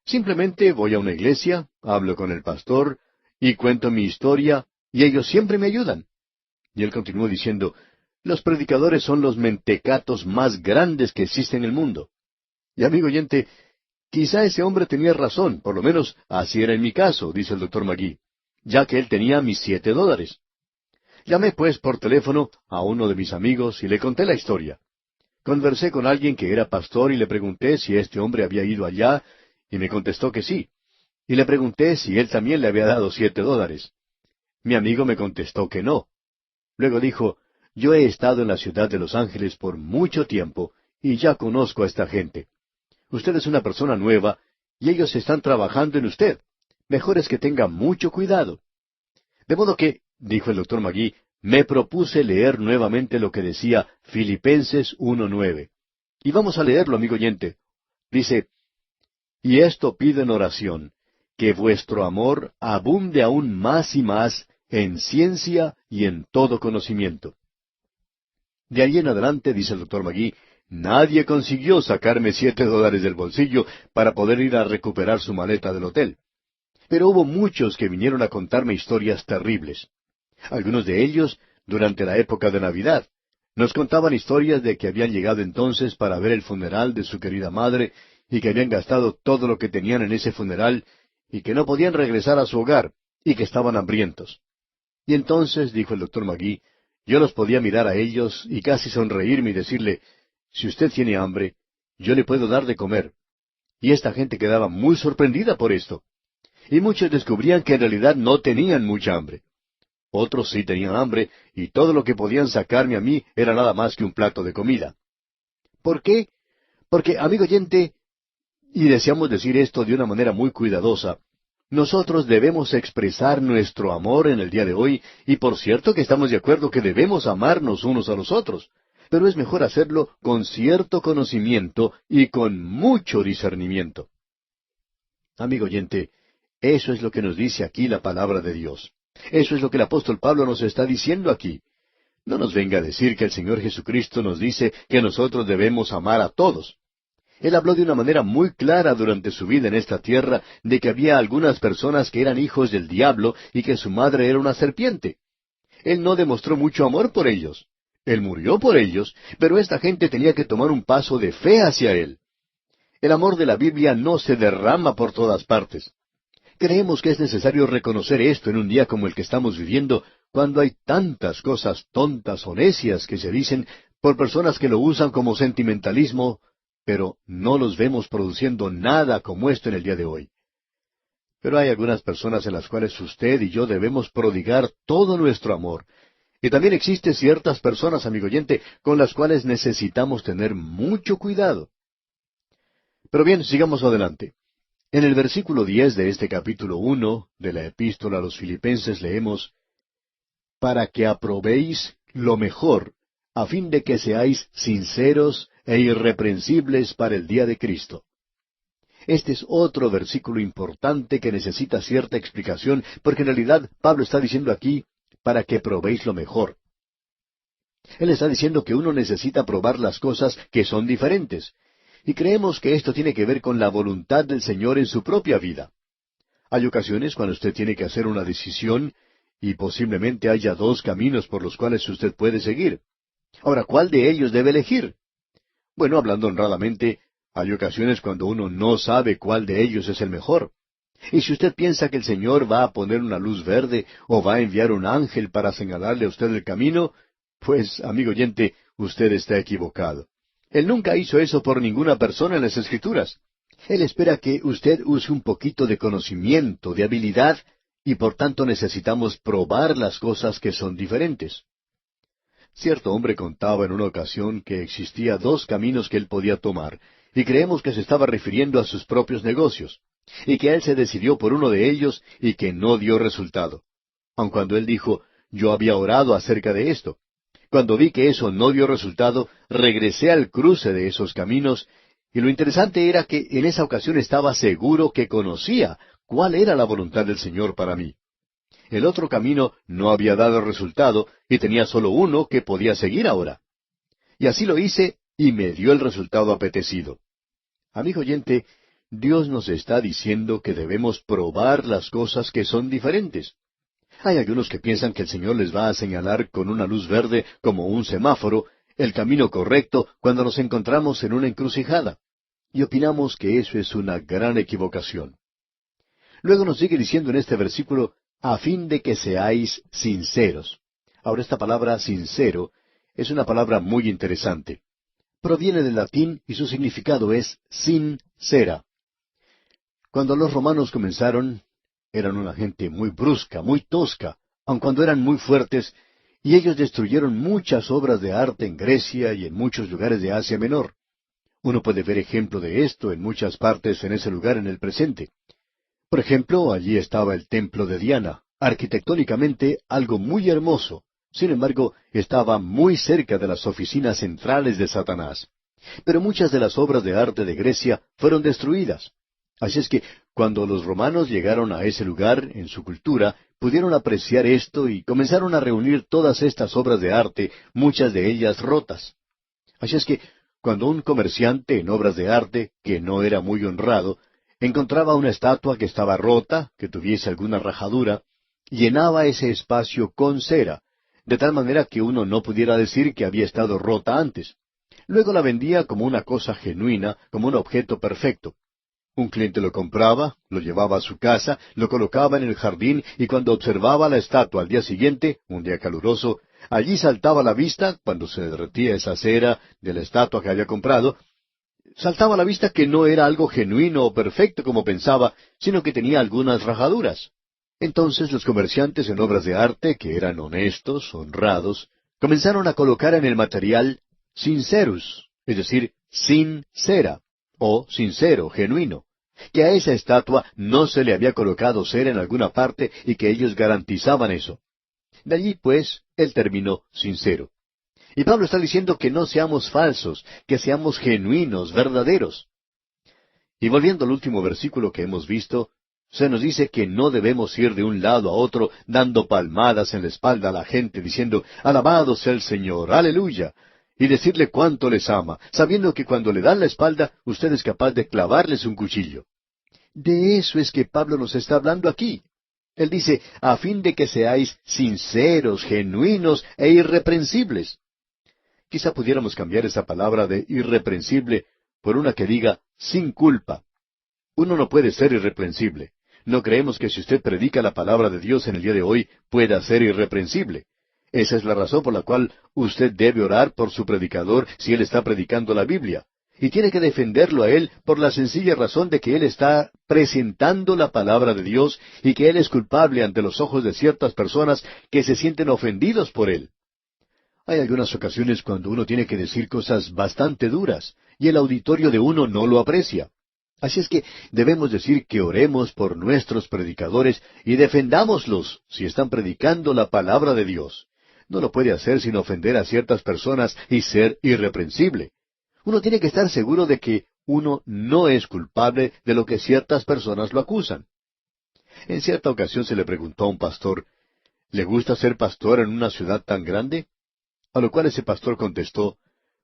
Simplemente voy a una iglesia, hablo con el pastor, y cuento mi historia, y ellos siempre me ayudan. Y él continuó diciendo, los predicadores son los mentecatos más grandes que existen en el mundo. Y amigo oyente, quizá ese hombre tenía razón, por lo menos así era en mi caso, dice el doctor Magee, ya que él tenía mis $7. Llamé pues por teléfono a uno de mis amigos y le conté la historia. Conversé con alguien que era pastor y le pregunté si este hombre había ido allá, y me contestó que sí. Y le pregunté si él también le había dado $7. Mi amigo me contestó que no. Luego dijo, yo he estado en la ciudad de Los Ángeles por mucho tiempo y ya conozco a esta gente. Usted es una persona nueva y ellos están trabajando en usted. Mejor es que tenga mucho cuidado. De modo que, dijo el doctor Magee, me propuse leer nuevamente lo que decía Filipenses 1:9. Y vamos a leerlo, amigo oyente. Dice, y esto pido en oración, que vuestro amor abunde aún más y más en ciencia y en todo conocimiento. De ahí en adelante, dice el doctor Magui, nadie consiguió sacarme $7 del bolsillo para poder ir a recuperar su maleta del hotel. Pero hubo muchos que vinieron a contarme historias terribles. Algunos de ellos durante la época de Navidad. Nos contaban historias de que habían llegado entonces para ver el funeral de su querida madre y que habían gastado todo lo que tenían en ese funeral y que no podían regresar a su hogar y que estaban hambrientos. Y entonces, dijo el doctor Magui, yo los podía mirar a ellos y casi sonreírme y decirle, si usted tiene hambre, yo le puedo dar de comer. Y esta gente quedaba muy sorprendida por esto. Y muchos descubrían que en realidad no tenían mucha hambre. Otros sí tenían hambre, y todo lo que podían sacarme a mí era nada más que un plato de comida. ¿Por qué? Porque, amigo oyente, y deseamos decir esto de una manera muy cuidadosa, nosotros debemos expresar nuestro amor en el día de hoy, y por cierto que estamos de acuerdo que debemos amarnos unos a los otros, pero es mejor hacerlo con cierto conocimiento y con mucho discernimiento. Amigo oyente, eso es lo que nos dice aquí la palabra de Dios. Eso es lo que el apóstol Pablo nos está diciendo aquí. No nos venga a decir que el Señor Jesucristo nos dice que nosotros debemos amar a todos. Él habló de una manera muy clara durante su vida en esta tierra de que había algunas personas que eran hijos del diablo y que su madre era una serpiente. Él no demostró mucho amor por ellos. Él murió por ellos, pero esta gente tenía que tomar un paso de fe hacia Él. El amor de la Biblia no se derrama por todas partes. Creemos que es necesario reconocer esto en un día como el que estamos viviendo, cuando hay tantas cosas tontas o necias que se dicen por personas que lo usan como sentimentalismo, pero no los vemos produciendo nada como esto en el día de hoy. Pero hay algunas personas en las cuales usted y yo debemos prodigar todo nuestro amor. Y también existen ciertas personas, amigo oyente, con las cuales necesitamos tener mucho cuidado. Pero bien, sigamos adelante. En el versículo 10 de este capítulo 1 de la Epístola a los Filipenses leemos, para que aprobéis lo mejor, a fin de que seáis sinceros e irreprensibles para el día de Cristo. Este es otro versículo importante que necesita cierta explicación, porque en realidad Pablo está diciendo aquí, para que probéis lo mejor. Él está diciendo que uno necesita probar las cosas que son diferentes. Y creemos que esto tiene que ver con la voluntad del Señor en su propia vida. Hay ocasiones cuando usted tiene que hacer una decisión y posiblemente haya dos caminos por los cuales usted puede seguir. Ahora, ¿cuál de ellos debe elegir? Bueno, hablando honradamente, hay ocasiones cuando uno no sabe cuál de ellos es el mejor. Y si usted piensa que el Señor va a poner una luz verde o va a enviar un ángel para señalarle a usted el camino, pues, amigo oyente, usted está equivocado. Él nunca hizo eso por ninguna persona en las Escrituras. Él espera que usted use un poquito de conocimiento, de habilidad, y por tanto necesitamos probar las cosas que son diferentes. Cierto hombre contaba en una ocasión que existía dos caminos que él podía tomar, y creemos que se estaba refiriendo a sus propios negocios, y que él se decidió por uno de ellos y que no dio resultado. Aun cuando él dijo, yo había orado acerca de esto. Cuando vi que eso no dio resultado, regresé al cruce de esos caminos, y lo interesante era que en esa ocasión estaba seguro que conocía cuál era la voluntad del Señor para mí. El otro camino no había dado resultado, y tenía solo uno que podía seguir ahora. Y así lo hice, y me dio el resultado apetecido. Amigo oyente, Dios nos está diciendo que debemos probar las cosas que son diferentes. Hay algunos que piensan que el Señor les va a señalar con una luz verde como un semáforo el camino correcto cuando nos encontramos en una encrucijada. Y opinamos que eso es una gran equivocación. Luego nos sigue diciendo en este versículo, a fin de que seáis sinceros. Ahora esta palabra sincero es una palabra muy interesante. Proviene del latín y su significado es sincera. Cuando los romanos comenzaron, eran una gente muy brusca, muy tosca, aun cuando eran muy fuertes, y ellos destruyeron muchas obras de arte en Grecia y en muchos lugares de Asia Menor. Uno puede ver ejemplo de esto en muchas partes en ese lugar en el presente. Por ejemplo, allí estaba el templo de Diana, arquitectónicamente algo muy hermoso. Sin embargo, estaba muy cerca de las oficinas centrales de Satanás. Pero muchas de las obras de arte de Grecia fueron destruidas. Así es que cuando los romanos llegaron a ese lugar en su cultura, pudieron apreciar esto y comenzaron a reunir todas estas obras de arte, muchas de ellas rotas. Así es que cuando un comerciante en obras de arte, que no era muy honrado, encontraba una estatua que estaba rota, que tuviese alguna rajadura, llenaba ese espacio con cera, de tal manera que uno no pudiera decir que había estado rota antes. Luego la vendía como una cosa genuina, como un objeto perfecto. Un cliente lo compraba, lo llevaba a su casa, lo colocaba en el jardín y cuando observaba la estatua al día siguiente, un día caluroso, allí saltaba a la vista, cuando se derretía esa cera de la estatua que había comprado, saltaba a la vista que no era algo genuino o perfecto como pensaba, sino que tenía algunas rajaduras. Entonces los comerciantes en obras de arte, que eran honestos, honrados, comenzaron a colocar en el material sincerus, es decir, sin cera, o sincero, genuino, que a esa estatua no se le había colocado cera en alguna parte y que ellos garantizaban eso. De allí, pues, el término sincero. Y Pablo está diciendo que no seamos falsos, que seamos genuinos, verdaderos. Y volviendo al último versículo que hemos visto, se nos dice que no debemos ir de un lado a otro dando palmadas en la espalda a la gente diciendo, alabado sea el Señor, aleluya, y decirle cuánto les ama, sabiendo que cuando le dan la espalda, usted es capaz de clavarles un cuchillo. De eso es que Pablo nos está hablando aquí. Él dice, a fin de que seáis sinceros, genuinos e irreprensibles. Quizá pudiéramos cambiar esa palabra de irreprensible por una que diga sin culpa. Uno no puede ser irreprensible. No creemos que si usted predica la palabra de Dios en el día de hoy pueda ser irreprensible. Esa es la razón por la cual usted debe orar por su predicador si él está predicando la Biblia. Y tiene que defenderlo a él por la sencilla razón de que él está presentando la palabra de Dios y que él es culpable ante los ojos de ciertas personas que se sienten ofendidos por él. Hay algunas ocasiones cuando uno tiene que decir cosas bastante duras y el auditorio de uno no lo aprecia. Así es que debemos decir que oremos por nuestros predicadores y defendámoslos si están predicando la palabra de Dios. No lo puede hacer sin ofender a ciertas personas y ser irreprensible. Uno tiene que estar seguro de que uno no es culpable de lo que ciertas personas lo acusan. En cierta ocasión se le preguntó a un pastor, ¿le gusta ser pastor en una ciudad tan grande? A lo cual ese pastor contestó,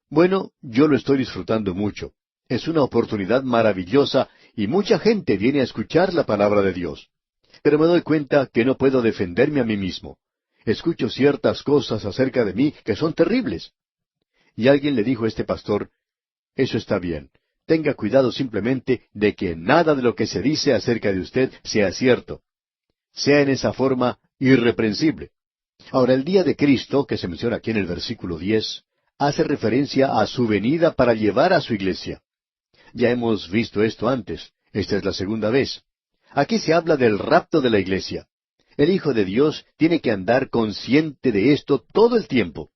bueno, yo lo estoy disfrutando mucho. Es una oportunidad maravillosa y mucha gente viene a escuchar la palabra de Dios. Pero me doy cuenta que no puedo defenderme a mí mismo. Escucho ciertas cosas acerca de mí que son terribles. Y alguien le dijo a este pastor, eso está bien. Tenga cuidado simplemente de que nada de lo que se dice acerca de usted sea cierto. Sea en esa forma irreprensible. Ahora, el día de Cristo, que se menciona aquí en el versículo 10, hace referencia a su venida para llevar a su iglesia. Ya hemos visto esto antes. Esta es la segunda vez. Aquí se habla del rapto de la iglesia. El Hijo de Dios tiene que andar consciente de esto todo el tiempo.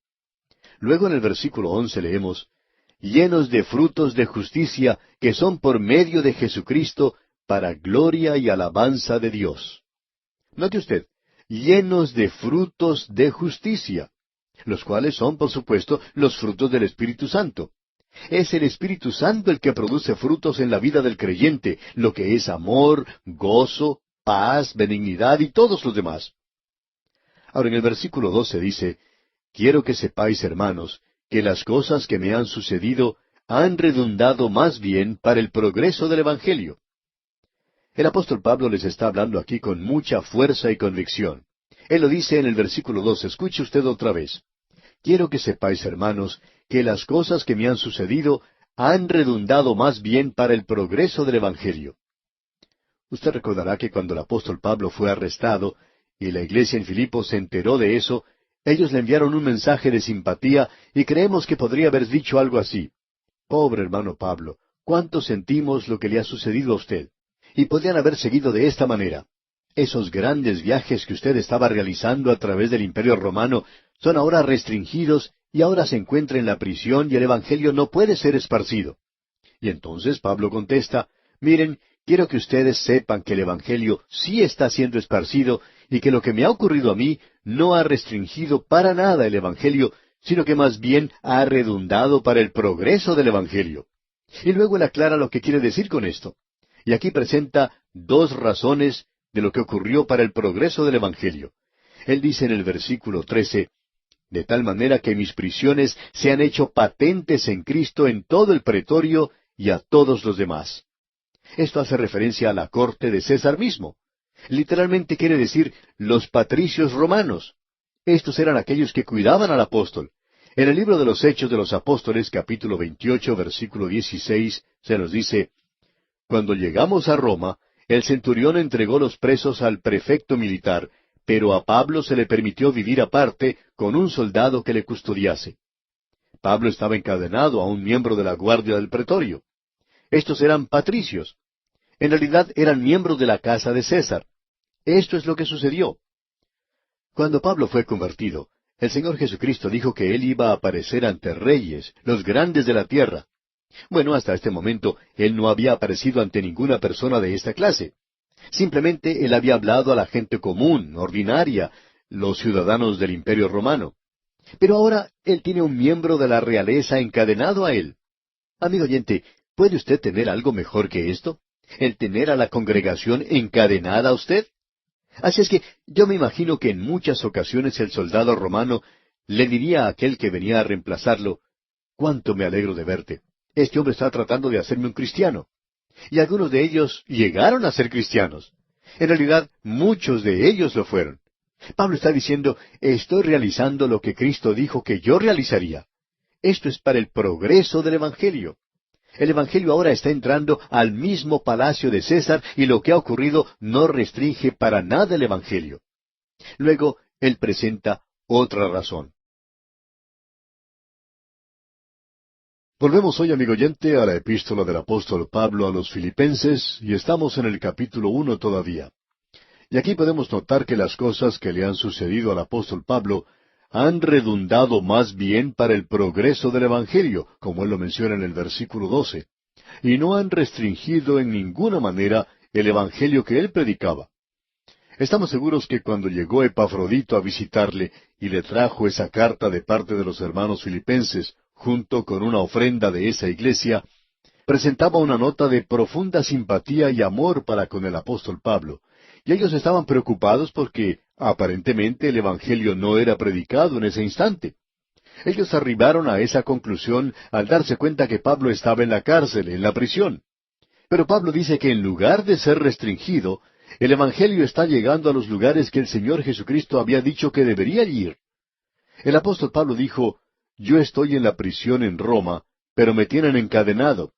Luego en el versículo 11 leemos, llenos de frutos de justicia que son por medio de Jesucristo para gloria y alabanza de Dios. Note usted, llenos de frutos de justicia, los cuales son, por supuesto, los frutos del Espíritu Santo. Es el Espíritu Santo el que produce frutos en la vida del creyente, lo que es amor, gozo, paz, benignidad y todos los demás. Ahora en el versículo 12 dice, quiero que sepáis, hermanos, que las cosas que me han sucedido han redundado más bien para el progreso del Evangelio. El apóstol Pablo les está hablando aquí con mucha fuerza y convicción. Él lo dice en el versículo 2, escuche usted otra vez. Quiero que sepáis, hermanos, que las cosas que me han sucedido han redundado más bien para el progreso del Evangelio. Usted recordará que cuando el apóstol Pablo fue arrestado y la iglesia en Filipo se enteró de eso, ellos le enviaron un mensaje de simpatía y creemos que podría haber dicho algo así. Pobre hermano Pablo, cuánto sentimos lo que le ha sucedido a usted. Y podrían haber seguido de esta manera. Esos grandes viajes que usted estaba realizando a través del Imperio Romano son ahora restringidos y ahora se encuentra en la prisión y el Evangelio no puede ser esparcido. Y entonces Pablo contesta, miren, quiero que ustedes sepan que el Evangelio sí está siendo esparcido y que lo que me ha ocurrido a mí no ha restringido para nada el Evangelio, sino que más bien ha redundado para el progreso del Evangelio. Y luego él aclara lo que quiere decir con esto. Y aquí presenta dos razones de lo que ocurrió para el progreso del Evangelio. Él dice en el versículo 13, de tal manera que mis prisiones se han hecho patentes en Cristo en todo el pretorio y a todos los demás. Esto hace referencia a la corte de César mismo. Literalmente quiere decir los patricios romanos. Estos eran aquellos que cuidaban al apóstol. En el libro de los Hechos de los Apóstoles, capítulo 28, versículo 16, se nos dice, cuando llegamos a Roma, el centurión entregó los presos al prefecto militar, pero a Pablo se le permitió vivir aparte con un soldado que le custodiase. Pablo estaba encadenado a un miembro de la guardia del pretorio. Estos eran patricios. En realidad eran miembros de la casa de César. Esto es lo que sucedió. Cuando Pablo fue convertido, el Señor Jesucristo dijo que él iba a aparecer ante reyes, los grandes de la tierra. Bueno, hasta este momento él no había aparecido ante ninguna persona de esta clase. Simplemente él había hablado a la gente común, ordinaria, los ciudadanos del Imperio Romano. Pero ahora él tiene un miembro de la realeza encadenado a él. Amigo oyente, ¿puede usted tener algo mejor que esto? ¿El tener a la congregación encadenada a usted? Así es que yo me imagino que en muchas ocasiones el soldado romano le diría a aquel que venía a reemplazarlo, «Cuánto me alegro de verte. Este hombre está tratando de hacerme un cristiano». Y algunos de ellos llegaron a ser cristianos. En realidad, muchos de ellos lo fueron. Pablo está diciendo, estoy realizando lo que Cristo dijo que yo realizaría. Esto es para el progreso del Evangelio. El Evangelio ahora está entrando al mismo palacio de César y lo que ha ocurrido no restringe para nada el Evangelio. Luego, él presenta otra razón. Volvemos hoy, amigo oyente, a la epístola del apóstol Pablo a los Filipenses, y estamos en el capítulo 1 todavía. Y aquí podemos notar que las cosas que le han sucedido al apóstol Pablo han redundado más bien para el progreso del Evangelio, como él lo menciona en el versículo 12, y no han restringido en ninguna manera el Evangelio que él predicaba. Estamos seguros que cuando llegó Epafrodito a visitarle y le trajo esa carta de parte de los hermanos filipenses, junto con una ofrenda de esa iglesia, presentaba una nota de profunda simpatía y amor para con el apóstol Pablo, y ellos estaban preocupados porque aparentemente el Evangelio no era predicado en ese instante. Ellos arribaron a esa conclusión al darse cuenta que Pablo estaba en la cárcel, en la prisión. Pero Pablo dice que en lugar de ser restringido, el Evangelio está llegando a los lugares que el Señor Jesucristo había dicho que debería ir. El apóstol Pablo dijo, yo estoy en la prisión en Roma, pero me tienen encadenado.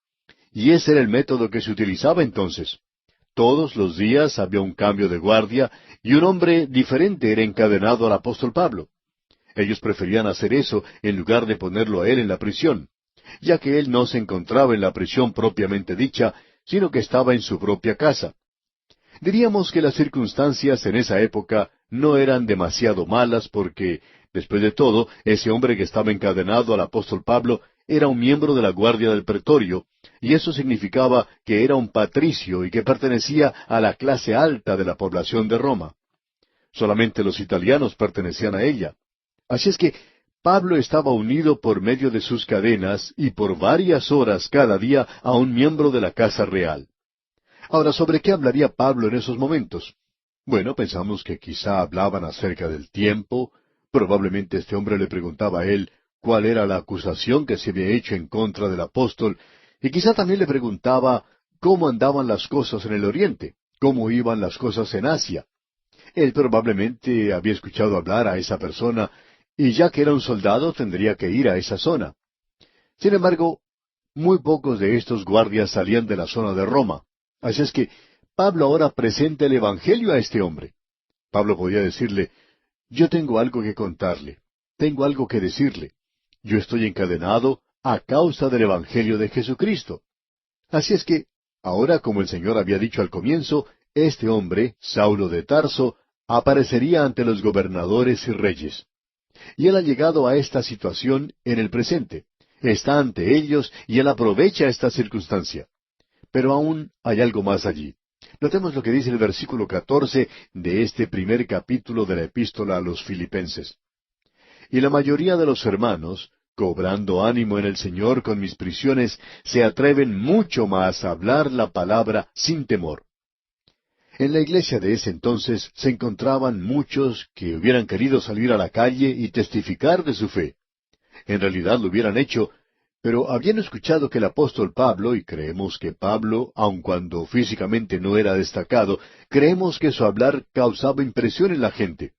Y ese era el método que se utilizaba entonces. Todos los días había un cambio de guardia y un hombre diferente era encadenado al apóstol Pablo. Ellos preferían hacer eso en lugar de ponerlo a él en la prisión, ya que él no se encontraba en la prisión propiamente dicha, sino que estaba en su propia casa. Diríamos que las circunstancias en esa época no eran demasiado malas porque, después de todo, ese hombre que estaba encadenado al apóstol Pablo era un miembro de la guardia del pretorio, y eso significaba que era un patricio y que pertenecía a la clase alta de la población de Roma. Solamente los italianos pertenecían a ella. Así es que Pablo estaba unido por medio de sus cadenas y por varias horas cada día a un miembro de la casa real. Ahora, ¿sobre qué hablaría Pablo en esos momentos? Bueno, pensamos que quizá hablaban acerca del tiempo. Probablemente este hombre le preguntaba a él cuál era la acusación que se había hecho en contra del apóstol, y quizá también le preguntaba cómo andaban las cosas en el Oriente, cómo iban las cosas en Asia. Él probablemente había escuchado hablar a esa persona, y ya que era un soldado tendría que ir a esa zona. Sin embargo, muy pocos de estos guardias salían de la zona de Roma. Así es que Pablo ahora presenta el Evangelio a este hombre. Pablo podía decirle, yo tengo algo que contarle, tengo algo que decirle. Yo estoy encadenado a causa del Evangelio de Jesucristo. Así es que, ahora como el Señor había dicho al comienzo, este hombre, Saulo de Tarso, aparecería ante los gobernadores y reyes. Y él ha llegado a esta situación en el presente. Está ante ellos y él aprovecha esta circunstancia. Pero aún hay algo más allí. Notemos lo que dice el versículo 14 de este primer capítulo de la epístola a los Filipenses. Y la mayoría de los hermanos, cobrando ánimo en el Señor con mis prisiones, se atreven mucho más a hablar la palabra sin temor. En la iglesia de ese entonces se encontraban muchos que hubieran querido salir a la calle y testificar de su fe. En realidad lo hubieran hecho, pero habiendo escuchado que el apóstol Pablo, y creemos que Pablo, aun cuando físicamente no era destacado, creemos que su hablar causaba impresión en la gente.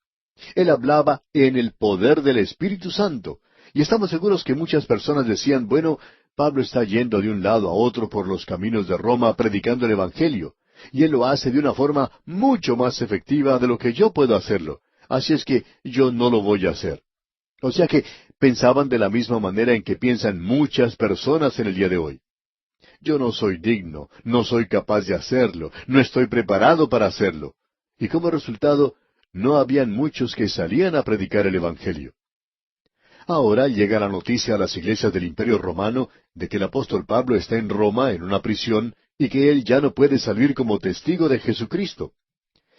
Él hablaba en el poder del Espíritu Santo, y estamos seguros que muchas personas decían, bueno, Pablo está yendo de un lado a otro por los caminos de Roma predicando el Evangelio, y él lo hace de una forma mucho más efectiva de lo que yo puedo hacerlo, así es que yo no lo voy a hacer. O sea que pensaban de la misma manera en que piensan muchas personas en el día de hoy. Yo no soy digno, no soy capaz de hacerlo, no estoy preparado para hacerlo. Y como resultado, no habían muchos que salían a predicar el Evangelio. Ahora llega la noticia a las iglesias del Imperio Romano de que el apóstol Pablo está en Roma en una prisión y que él ya no puede salir como testigo de Jesucristo.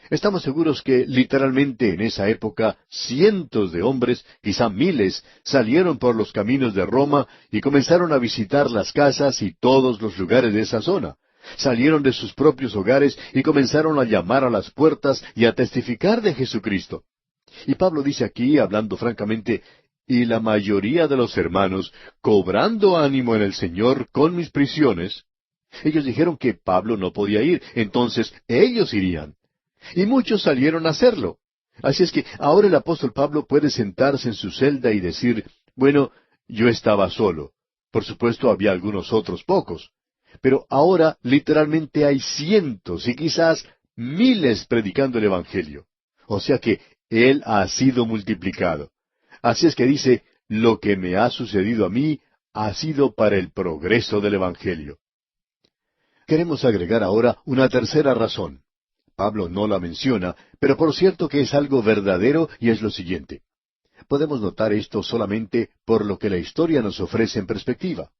Estamos seguros que literalmente en esa época cientos de hombres, quizá miles, salieron por los caminos de Roma y comenzaron a visitar las casas y todos los lugares de esa zona. Salieron de sus propios hogares y comenzaron a llamar a las puertas y a testificar de Jesucristo. Y Pablo dice aquí, hablando francamente, y la mayoría de los hermanos, cobrando ánimo en el Señor con mis prisiones, ellos dijeron que Pablo no podía ir, entonces ellos irían. Y muchos salieron a hacerlo. Así es que ahora el apóstol Pablo puede sentarse en su celda y decir, bueno, yo estaba solo. Por supuesto había algunos otros pocos. Pero ahora literalmente hay cientos y quizás miles predicando el Evangelio. O sea que él ha sido multiplicado. Así es que dice, lo que me ha sucedido a mí ha sido para el progreso del Evangelio. Queremos agregar ahora una tercera razón. Pablo no la menciona, pero por cierto que es algo verdadero y es lo siguiente. Podemos notar esto solamente por lo que la historia nos ofrece en perspectiva.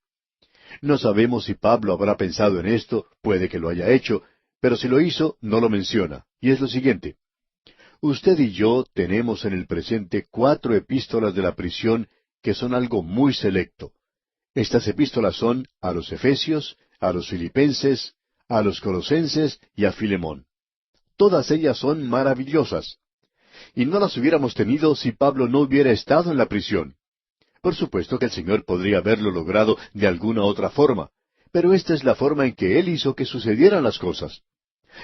No sabemos si Pablo habrá pensado en esto, puede que lo haya hecho, pero si lo hizo, no lo menciona. Y es lo siguiente. Usted y yo tenemos en el presente 4 epístolas de la prisión que son algo muy selecto. Estas epístolas son a los Efesios, a los Filipenses, a los Colosenses y a Filemón. Todas ellas son maravillosas. Y no las hubiéramos tenido si Pablo no hubiera estado en la prisión. Por supuesto que el Señor podría haberlo logrado de alguna otra forma, pero esta es la forma en que Él hizo que sucedieran las cosas.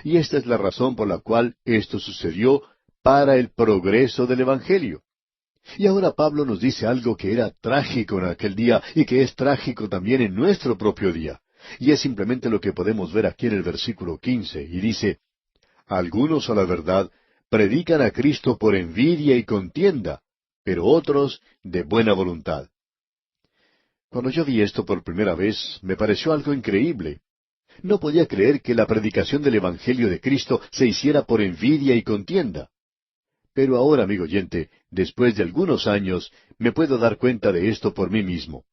Y esta es la razón por la cual esto sucedió para el progreso del Evangelio. Y ahora Pablo nos dice algo que era trágico en aquel día y que es trágico también en nuestro propio día. Y es simplemente lo que podemos ver aquí en el versículo 15, y dice, algunos, a la verdad, predican a Cristo por envidia y contienda, pero otros de buena voluntad. Cuando yo vi esto por primera vez, me pareció algo increíble. No podía creer que la predicación del Evangelio de Cristo se hiciera por envidia y contienda. Pero ahora, amigo oyente, después de algunos años, me puedo dar cuenta de esto por mí mismo.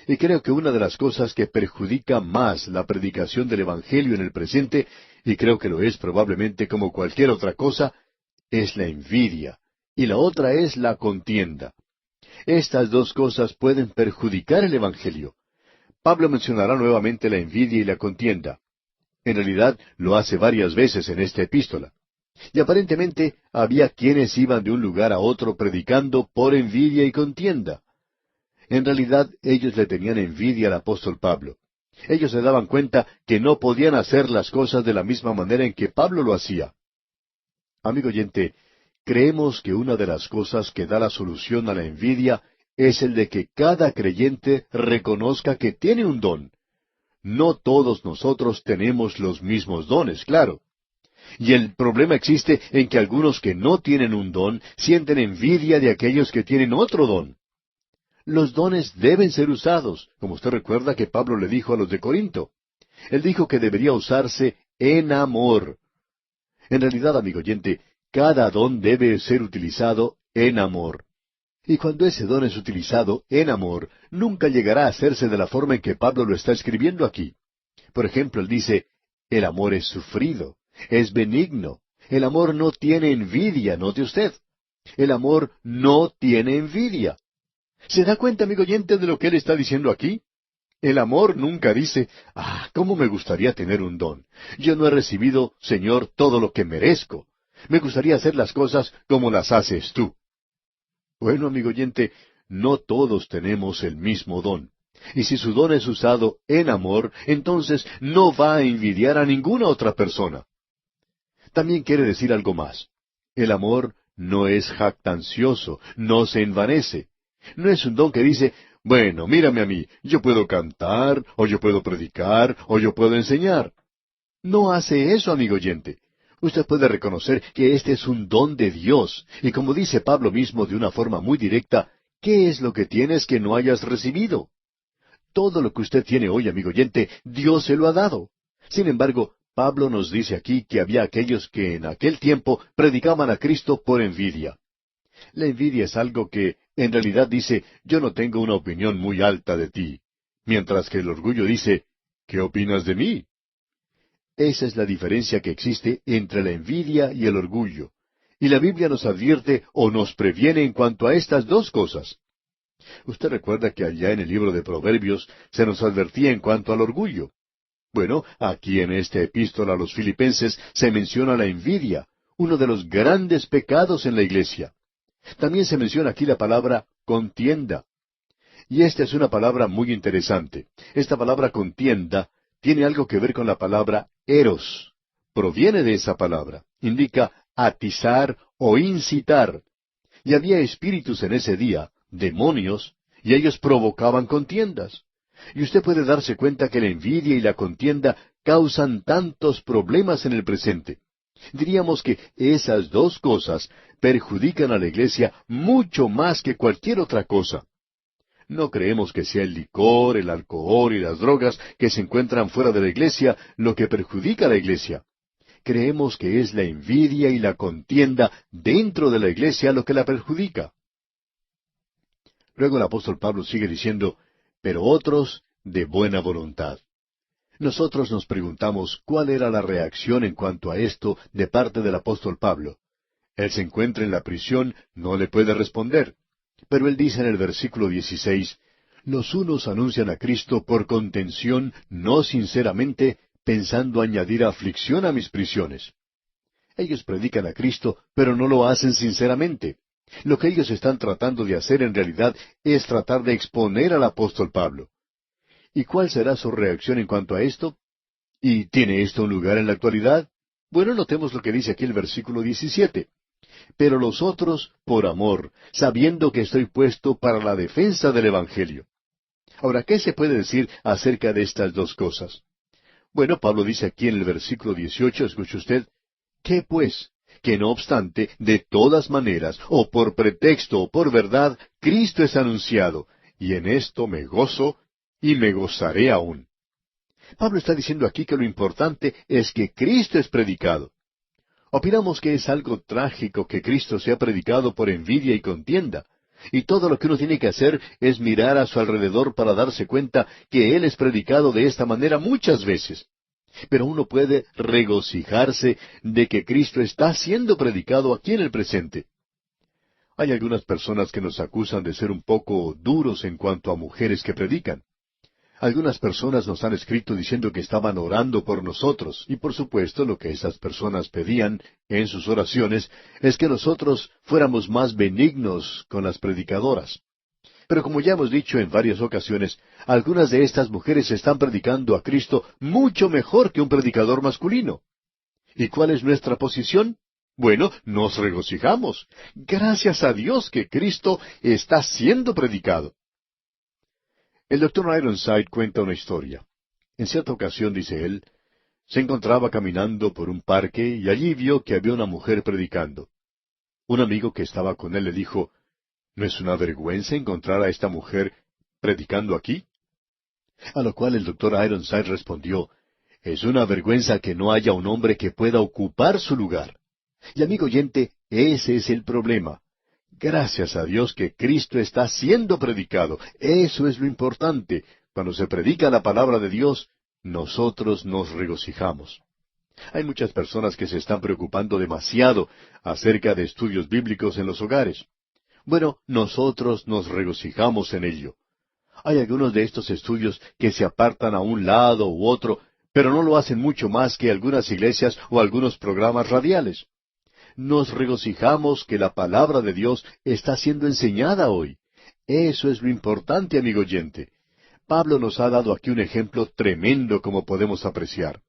Y creo que una de las cosas que perjudica más la predicación del Evangelio en el presente, y creo que lo es probablemente como cualquier otra cosa, es la envidia, y la otra es la contienda. Estas dos cosas pueden perjudicar el Evangelio. Pablo mencionará nuevamente la envidia y la contienda. En realidad, lo hace varias veces en esta epístola. Y aparentemente había quienes iban de un lugar a otro predicando por envidia y contienda. En realidad, ellos le tenían envidia al apóstol Pablo. Ellos se daban cuenta que no podían hacer las cosas de la misma manera en que Pablo lo hacía. Amigo oyente, creemos que una de las cosas que da la solución a la envidia es el de que cada creyente reconozca que tiene un don. No todos nosotros tenemos los mismos dones, claro. Y el problema existe en que algunos que no tienen un don sienten envidia de aquellos que tienen otro don. Los dones deben ser usados, como usted recuerda que Pablo le dijo a los de Corinto. Él dijo que debería usarse en amor. En realidad, amigo oyente, cada don debe ser utilizado en amor. Y cuando ese don es utilizado en amor, nunca llegará a hacerse de la forma en que Pablo lo está escribiendo aquí. Por ejemplo, él dice, el amor es sufrido, es benigno, el amor no tiene envidia, note usted. El amor no tiene envidia. ¿Se da cuenta, amigo oyente, de lo que él está diciendo aquí? El amor nunca dice, cómo me gustaría tener un don. Yo no he recibido, Señor, todo lo que merezco. Me gustaría hacer las cosas como las haces tú. Bueno, amigo oyente, no todos tenemos el mismo don. Y si su don es usado en amor, entonces no va a envidiar a ninguna otra persona. También quiere decir algo más. El amor no es jactancioso, no se envanece. No es un don que dice, bueno, mírame a mí, yo puedo cantar, o yo puedo predicar, o yo puedo enseñar. No hace eso, amigo oyente. Usted puede reconocer que este es un don de Dios, y como dice Pablo mismo de una forma muy directa, ¿qué es lo que tienes que no hayas recibido? Todo lo que usted tiene hoy, amigo oyente, Dios se lo ha dado. Sin embargo, Pablo nos dice aquí que había aquellos que en aquel tiempo predicaban a Cristo por envidia. La envidia es algo que, en realidad, dice, yo no tengo una opinión muy alta de ti, mientras que el orgullo dice, ¿qué opinas de mí? Esa es la diferencia que existe entre la envidia y el orgullo. Y la Biblia nos advierte o nos previene en cuanto a estas dos cosas. Usted recuerda que allá en el libro de Proverbios se nos advertía en cuanto al orgullo. Bueno, aquí en esta epístola a los Filipenses se menciona la envidia, uno de los grandes pecados en la iglesia. También se menciona aquí la palabra contienda. Y esta es una palabra muy interesante. Esta palabra contienda tiene algo que ver con la palabra eros. Proviene de esa palabra. Indica atizar o incitar. Y había espíritus en ese día, demonios, y ellos provocaban contiendas. Y usted puede darse cuenta que la envidia y la contienda causan tantos problemas en el presente. Diríamos que esas dos cosas perjudican a la iglesia mucho más que cualquier otra cosa. No creemos que sea el licor, el alcohol y las drogas que se encuentran fuera de la iglesia lo que perjudica a la iglesia. Creemos que es la envidia y la contienda dentro de la iglesia lo que la perjudica. Luego el apóstol Pablo sigue diciendo, pero otros de buena voluntad. Nosotros nos preguntamos cuál era la reacción en cuanto a esto de parte del apóstol Pablo. Él se encuentra en la prisión, no le puede responder. Pero él dice en el versículo 16, los unos anuncian a Cristo por contención, no sinceramente, pensando añadir aflicción a mis prisiones. Ellos predican a Cristo, pero no lo hacen sinceramente. Lo que ellos están tratando de hacer en realidad es tratar de exponer al apóstol Pablo. ¿Y cuál será su reacción en cuanto a esto? ¿Y tiene esto un lugar en la actualidad? Bueno, notemos lo que dice aquí el versículo 17. Pero los otros, por amor, sabiendo que estoy puesto para la defensa del Evangelio. Ahora, ¿qué se puede decir acerca de estas dos cosas? Bueno, Pablo dice aquí en el versículo 18, escuche usted, ¿qué pues? Que no obstante, de todas maneras, o por pretexto o por verdad, Cristo es anunciado, y en esto me gozo y me gozaré aún. Pablo está diciendo aquí que lo importante es que Cristo es predicado. Opinamos que es algo trágico que Cristo sea predicado por envidia y contienda, y todo lo que uno tiene que hacer es mirar a su alrededor para darse cuenta que Él es predicado de esta manera muchas veces. Pero uno puede regocijarse de que Cristo está siendo predicado aquí en el presente. Hay algunas personas que nos acusan de ser un poco duros en cuanto a mujeres que predican. Algunas personas nos han escrito diciendo que estaban orando por nosotros, y por supuesto lo que esas personas pedían en sus oraciones es que nosotros fuéramos más benignos con las predicadoras. Pero como ya hemos dicho en varias ocasiones, algunas de estas mujeres están predicando a Cristo mucho mejor que un predicador masculino. ¿Y cuál es nuestra posición? Bueno, nos regocijamos. Gracias a Dios que Cristo está siendo predicado. El doctor Ironside cuenta una historia. En cierta ocasión, dice él, se encontraba caminando por un parque y allí vio que había una mujer predicando. Un amigo que estaba con él le dijo, ¿no es una vergüenza encontrar a esta mujer predicando aquí? A lo cual el doctor Ironside respondió, es una vergüenza que no haya un hombre que pueda ocupar su lugar. Y amigo oyente, ese es el problema. Gracias a Dios que Cristo está siendo predicado. Eso es lo importante. Cuando se predica la palabra de Dios, nosotros nos regocijamos. Hay muchas personas que se están preocupando demasiado acerca de estudios bíblicos en los hogares. Bueno, nosotros nos regocijamos en ello. Hay algunos de estos estudios que se apartan a un lado u otro, pero no lo hacen mucho más que algunas iglesias o algunos programas radiales. Nos regocijamos que la palabra de Dios está siendo enseñada hoy. Eso es lo importante, amigo oyente. Pablo nos ha dado aquí un ejemplo tremendo como podemos apreciar.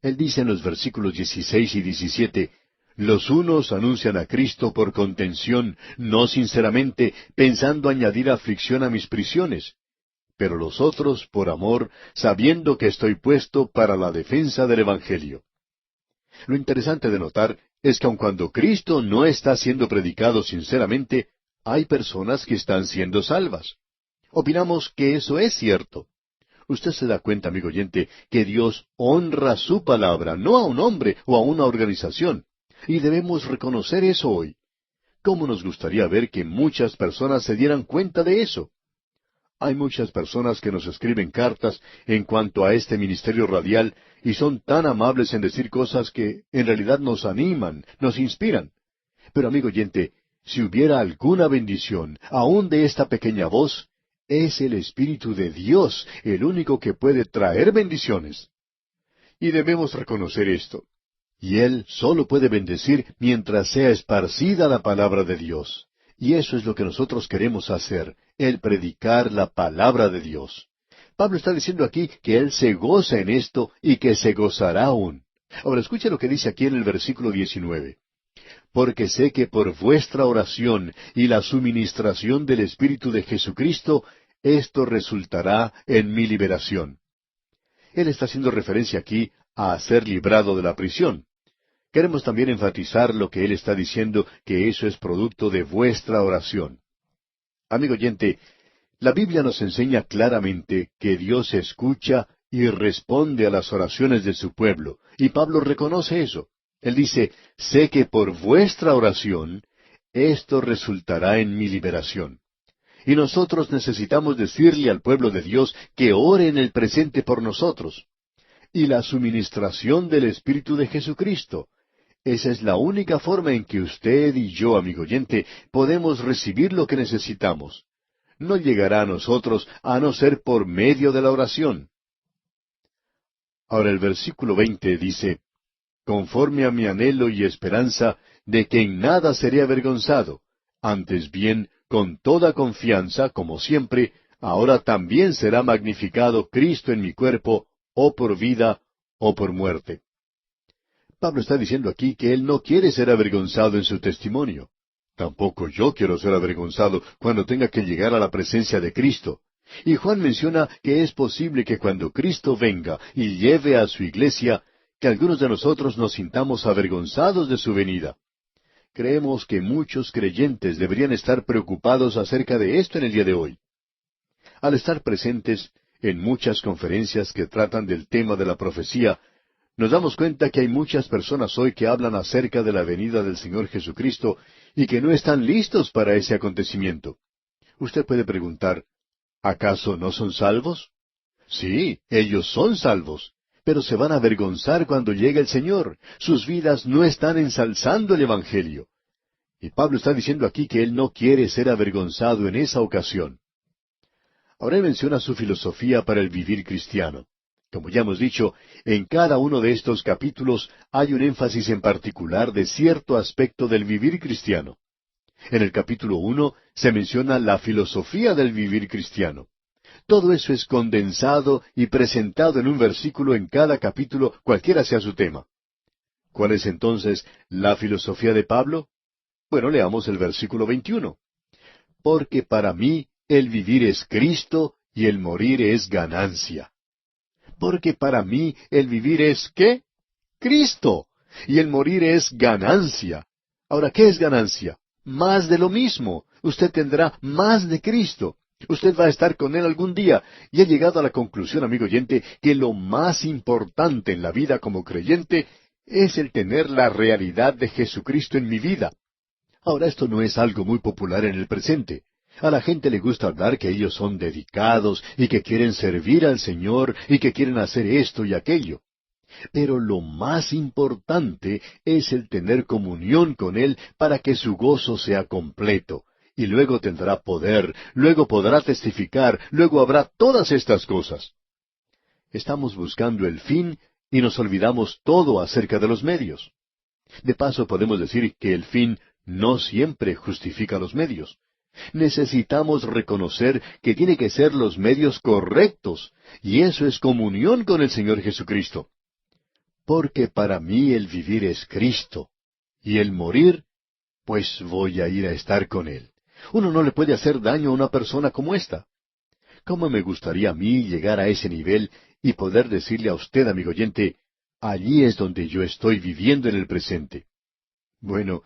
Él dice en los versículos 16 y 17, los unos anuncian a Cristo por contención, no sinceramente, pensando añadir aflicción a mis prisiones, pero los otros por amor, sabiendo que estoy puesto para la defensa del Evangelio. Lo interesante de notar es que aun cuando Cristo no está siendo predicado sinceramente, hay personas que están siendo salvas. Opinamos que eso es cierto. Usted se da cuenta, amigo oyente, que Dios honra su palabra, no a un hombre o a una organización. Y debemos reconocer eso hoy. ¿Cómo nos gustaría ver que muchas personas se dieran cuenta de eso? Hay muchas personas que nos escriben cartas en cuanto a este ministerio radial y son tan amables en decir cosas que en realidad nos animan, nos inspiran. Pero, amigo oyente, si hubiera alguna bendición, aun de esta pequeña voz, es el Espíritu de Dios el único que puede traer bendiciones. Y debemos reconocer esto. Y Él solo puede bendecir mientras sea esparcida la palabra de Dios. Y eso es lo que nosotros queremos hacer, el predicar la palabra de Dios. Pablo está diciendo aquí que Él se goza en esto y que se gozará aún. Ahora escuche lo que dice aquí en el versículo 19. Porque sé que por vuestra oración y la suministración del Espíritu de Jesucristo, esto resultará en mi liberación. Él está haciendo referencia aquí a ser librado de la prisión. Queremos también enfatizar lo que él está diciendo, que eso es producto de vuestra oración. Amigo oyente, la Biblia nos enseña claramente que Dios escucha y responde a las oraciones de su pueblo, y Pablo reconoce eso. Él dice, sé que por vuestra oración, esto resultará en mi liberación. Y nosotros necesitamos decirle al pueblo de Dios que ore en el presente por nosotros. Y la suministración del Espíritu de Jesucristo. Esa es la única forma en que usted y yo, amigo oyente, podemos recibir lo que necesitamos. No llegará a nosotros a no ser por medio de la oración. Ahora el versículo 20 dice, conforme a mi anhelo y esperanza de que en nada seré avergonzado, antes bien, con toda confianza, como siempre, ahora también será magnificado Cristo en mi cuerpo, o por vida, o por muerte. Pablo está diciendo aquí que él no quiere ser avergonzado en su testimonio. Tampoco yo quiero ser avergonzado cuando tenga que llegar a la presencia de Cristo. Y Juan menciona que es posible que cuando Cristo venga y lleve a su iglesia, que algunos de nosotros nos sintamos avergonzados de su venida. Creemos que muchos creyentes deberían estar preocupados acerca de esto en el día de hoy. Al estar presentes en muchas conferencias que tratan del tema de la profecía, nos damos cuenta que hay muchas personas hoy que hablan acerca de la venida del Señor Jesucristo y que no están listos para ese acontecimiento. Usted puede preguntar, ¿acaso no son salvos? Sí, ellos son salvos, pero se van a avergonzar cuando llegue el Señor. Sus vidas no están ensalzando el Evangelio. Y Pablo está diciendo aquí que él no quiere ser avergonzado en esa ocasión. Ahora él menciona su filosofía para el vivir cristiano. Como ya hemos dicho, en cada uno de estos capítulos hay un énfasis en particular de cierto aspecto del vivir cristiano. En el capítulo 1 se menciona la filosofía del vivir cristiano. Todo eso es condensado y presentado en un versículo en cada capítulo, cualquiera sea su tema. ¿Cuál es entonces la filosofía de Pablo? Bueno, leamos el versículo 21. Porque para mí el vivir es Cristo y el morir es ganancia. Porque para mí el vivir es ¿qué? Cristo. Y el morir es ganancia. Ahora, ¿qué es ganancia? Más de lo mismo. Usted tendrá más de Cristo. Usted va a estar con Él algún día. Y he llegado a la conclusión, amigo oyente, que lo más importante en la vida como creyente es el tener la realidad de Jesucristo en mi vida. Ahora, esto no es algo muy popular en el presente. A la gente le gusta hablar que ellos son dedicados y que quieren servir al Señor y que quieren hacer esto y aquello. Pero lo más importante es el tener comunión con Él para que su gozo sea completo. Y luego tendrá poder, luego podrá testificar, luego habrá todas estas cosas. Estamos buscando el fin y nos olvidamos todo acerca de los medios. De paso podemos decir que el fin no siempre justifica los medios. Necesitamos reconocer que tiene que ser los medios correctos, y eso es comunión con el Señor Jesucristo. Porque para mí el vivir es Cristo, y el morir, pues voy a ir a estar con Él. Uno no le puede hacer daño a una persona como esta. ¿Cómo me gustaría a mí llegar a ese nivel y poder decirle a usted, amigo oyente, allí es donde yo estoy viviendo en el presente? Bueno,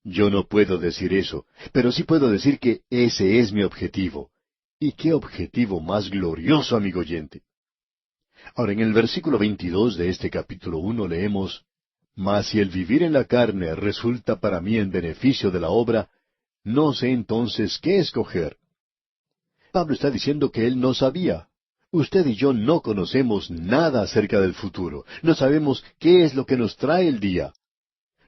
yo no puedo decir eso, pero sí puedo decir que ese es mi objetivo. ¿Y qué objetivo más glorioso, amigo oyente? Ahora, en el versículo 22 de este capítulo 1 leemos, Mas si el vivir en la carne resulta para mí en beneficio de la obra, no sé entonces qué escoger. Pablo está diciendo que él no sabía. Usted y yo no conocemos nada acerca del futuro. No sabemos qué es lo que nos trae el día.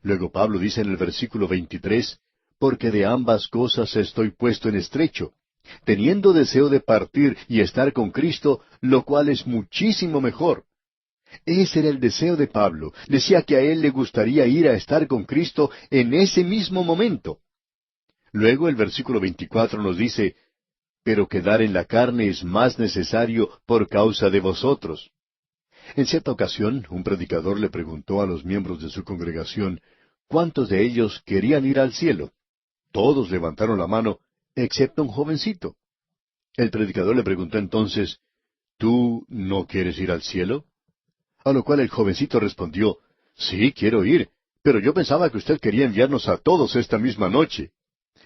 Luego Pablo dice en el versículo 23, Porque de ambas cosas estoy puesto en estrecho, teniendo deseo de partir y estar con Cristo, lo cual es muchísimo mejor. Ese era el deseo de Pablo. Decía que a él le gustaría ir a estar con Cristo en ese mismo momento. Luego el versículo 24 nos dice, Pero quedar en la carne es más necesario por causa de vosotros. En cierta ocasión, un predicador le preguntó a los miembros de su congregación, ¿cuántos de ellos querían ir al cielo? Todos levantaron la mano, excepto un jovencito. El predicador le preguntó entonces, ¿tú no quieres ir al cielo? A lo cual el jovencito respondió, sí, quiero ir, pero yo pensaba que usted quería enviarnos a todos esta misma noche.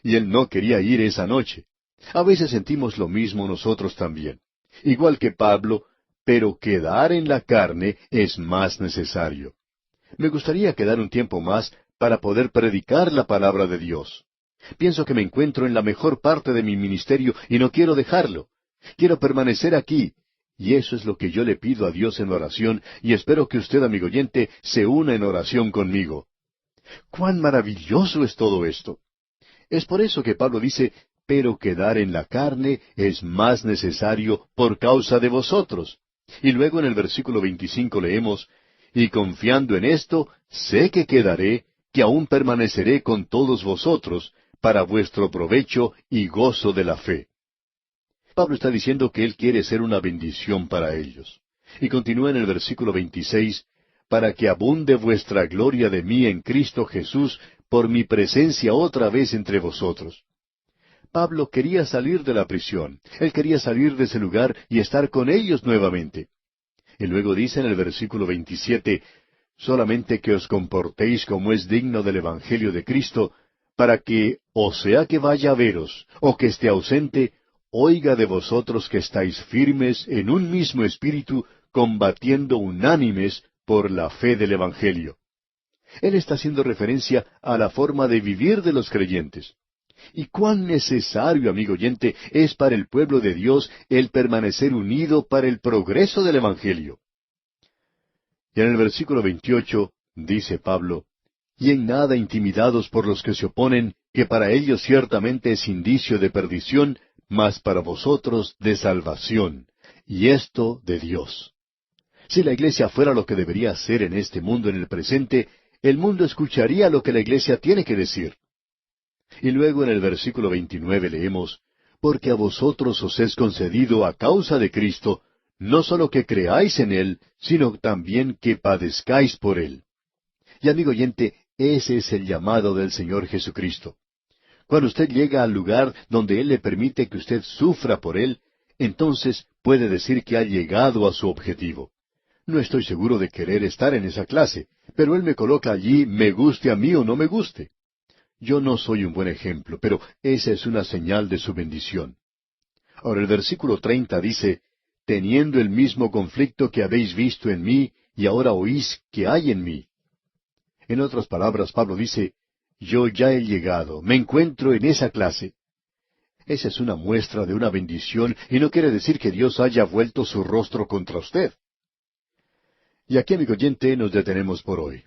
Y él no quería ir esa noche. A veces sentimos lo mismo nosotros también. Igual que Pablo, pero quedar en la carne es más necesario. Me gustaría quedar un tiempo más para poder predicar la palabra de Dios. Pienso que me encuentro en la mejor parte de mi ministerio y no quiero dejarlo. Quiero permanecer aquí. Y eso es lo que yo le pido a Dios en oración, y espero que usted, amigo oyente, se una en oración conmigo. ¡Cuán maravilloso es todo esto! Es por eso que Pablo dice, pero quedar en la carne es más necesario por causa de vosotros. Y luego en el versículo 25 leemos, y confiando en esto, sé que quedaré, que aún permaneceré con todos vosotros, para vuestro provecho y gozo de la fe. Pablo está diciendo que él quiere ser una bendición para ellos. Y continúa en el versículo 26, para que abunde vuestra gloria de mí en Cristo Jesús por mi presencia otra vez entre vosotros. Pablo quería salir de la prisión. Él quería salir de ese lugar y estar con ellos nuevamente. Y luego dice en el versículo 27, solamente que os comportéis como es digno del Evangelio de Cristo, para que, o sea que vaya a veros, o que esté ausente, oiga de vosotros que estáis firmes en un mismo espíritu, combatiendo unánimes por la fe del Evangelio. Él está haciendo referencia a la forma de vivir de los creyentes. Y cuán necesario, amigo oyente, es para el pueblo de Dios el permanecer unido para el progreso del Evangelio. Y en el versículo 28 dice Pablo, y en nada intimidados por los que se oponen, que para ellos ciertamente es indicio de perdición, mas para vosotros de salvación, y esto de Dios. Si la iglesia fuera lo que debería ser en este mundo en el presente, el mundo escucharía lo que la iglesia tiene que decir. Y luego en el versículo 29 leemos, porque a vosotros os es concedido a causa de Cristo, no sólo que creáis en Él, sino también que padezcáis por Él. Y amigo oyente, ese es el llamado del Señor Jesucristo. Cuando usted llega al lugar donde Él le permite que usted sufra por Él, entonces puede decir que ha llegado a su objetivo. No estoy seguro de querer estar en esa clase, pero Él me coloca allí, me guste a mí o no me guste. Yo no soy un buen ejemplo, pero esa es una señal de su bendición. Ahora el versículo 30 dice, teniendo el mismo conflicto que habéis visto en mí, y ahora oís que hay en mí. En otras palabras, Pablo dice, yo ya he llegado, me encuentro en esa clase. Esa es una muestra de una bendición y no quiere decir que Dios haya vuelto su rostro contra usted. Y aquí, amigo oyente, nos detenemos por hoy.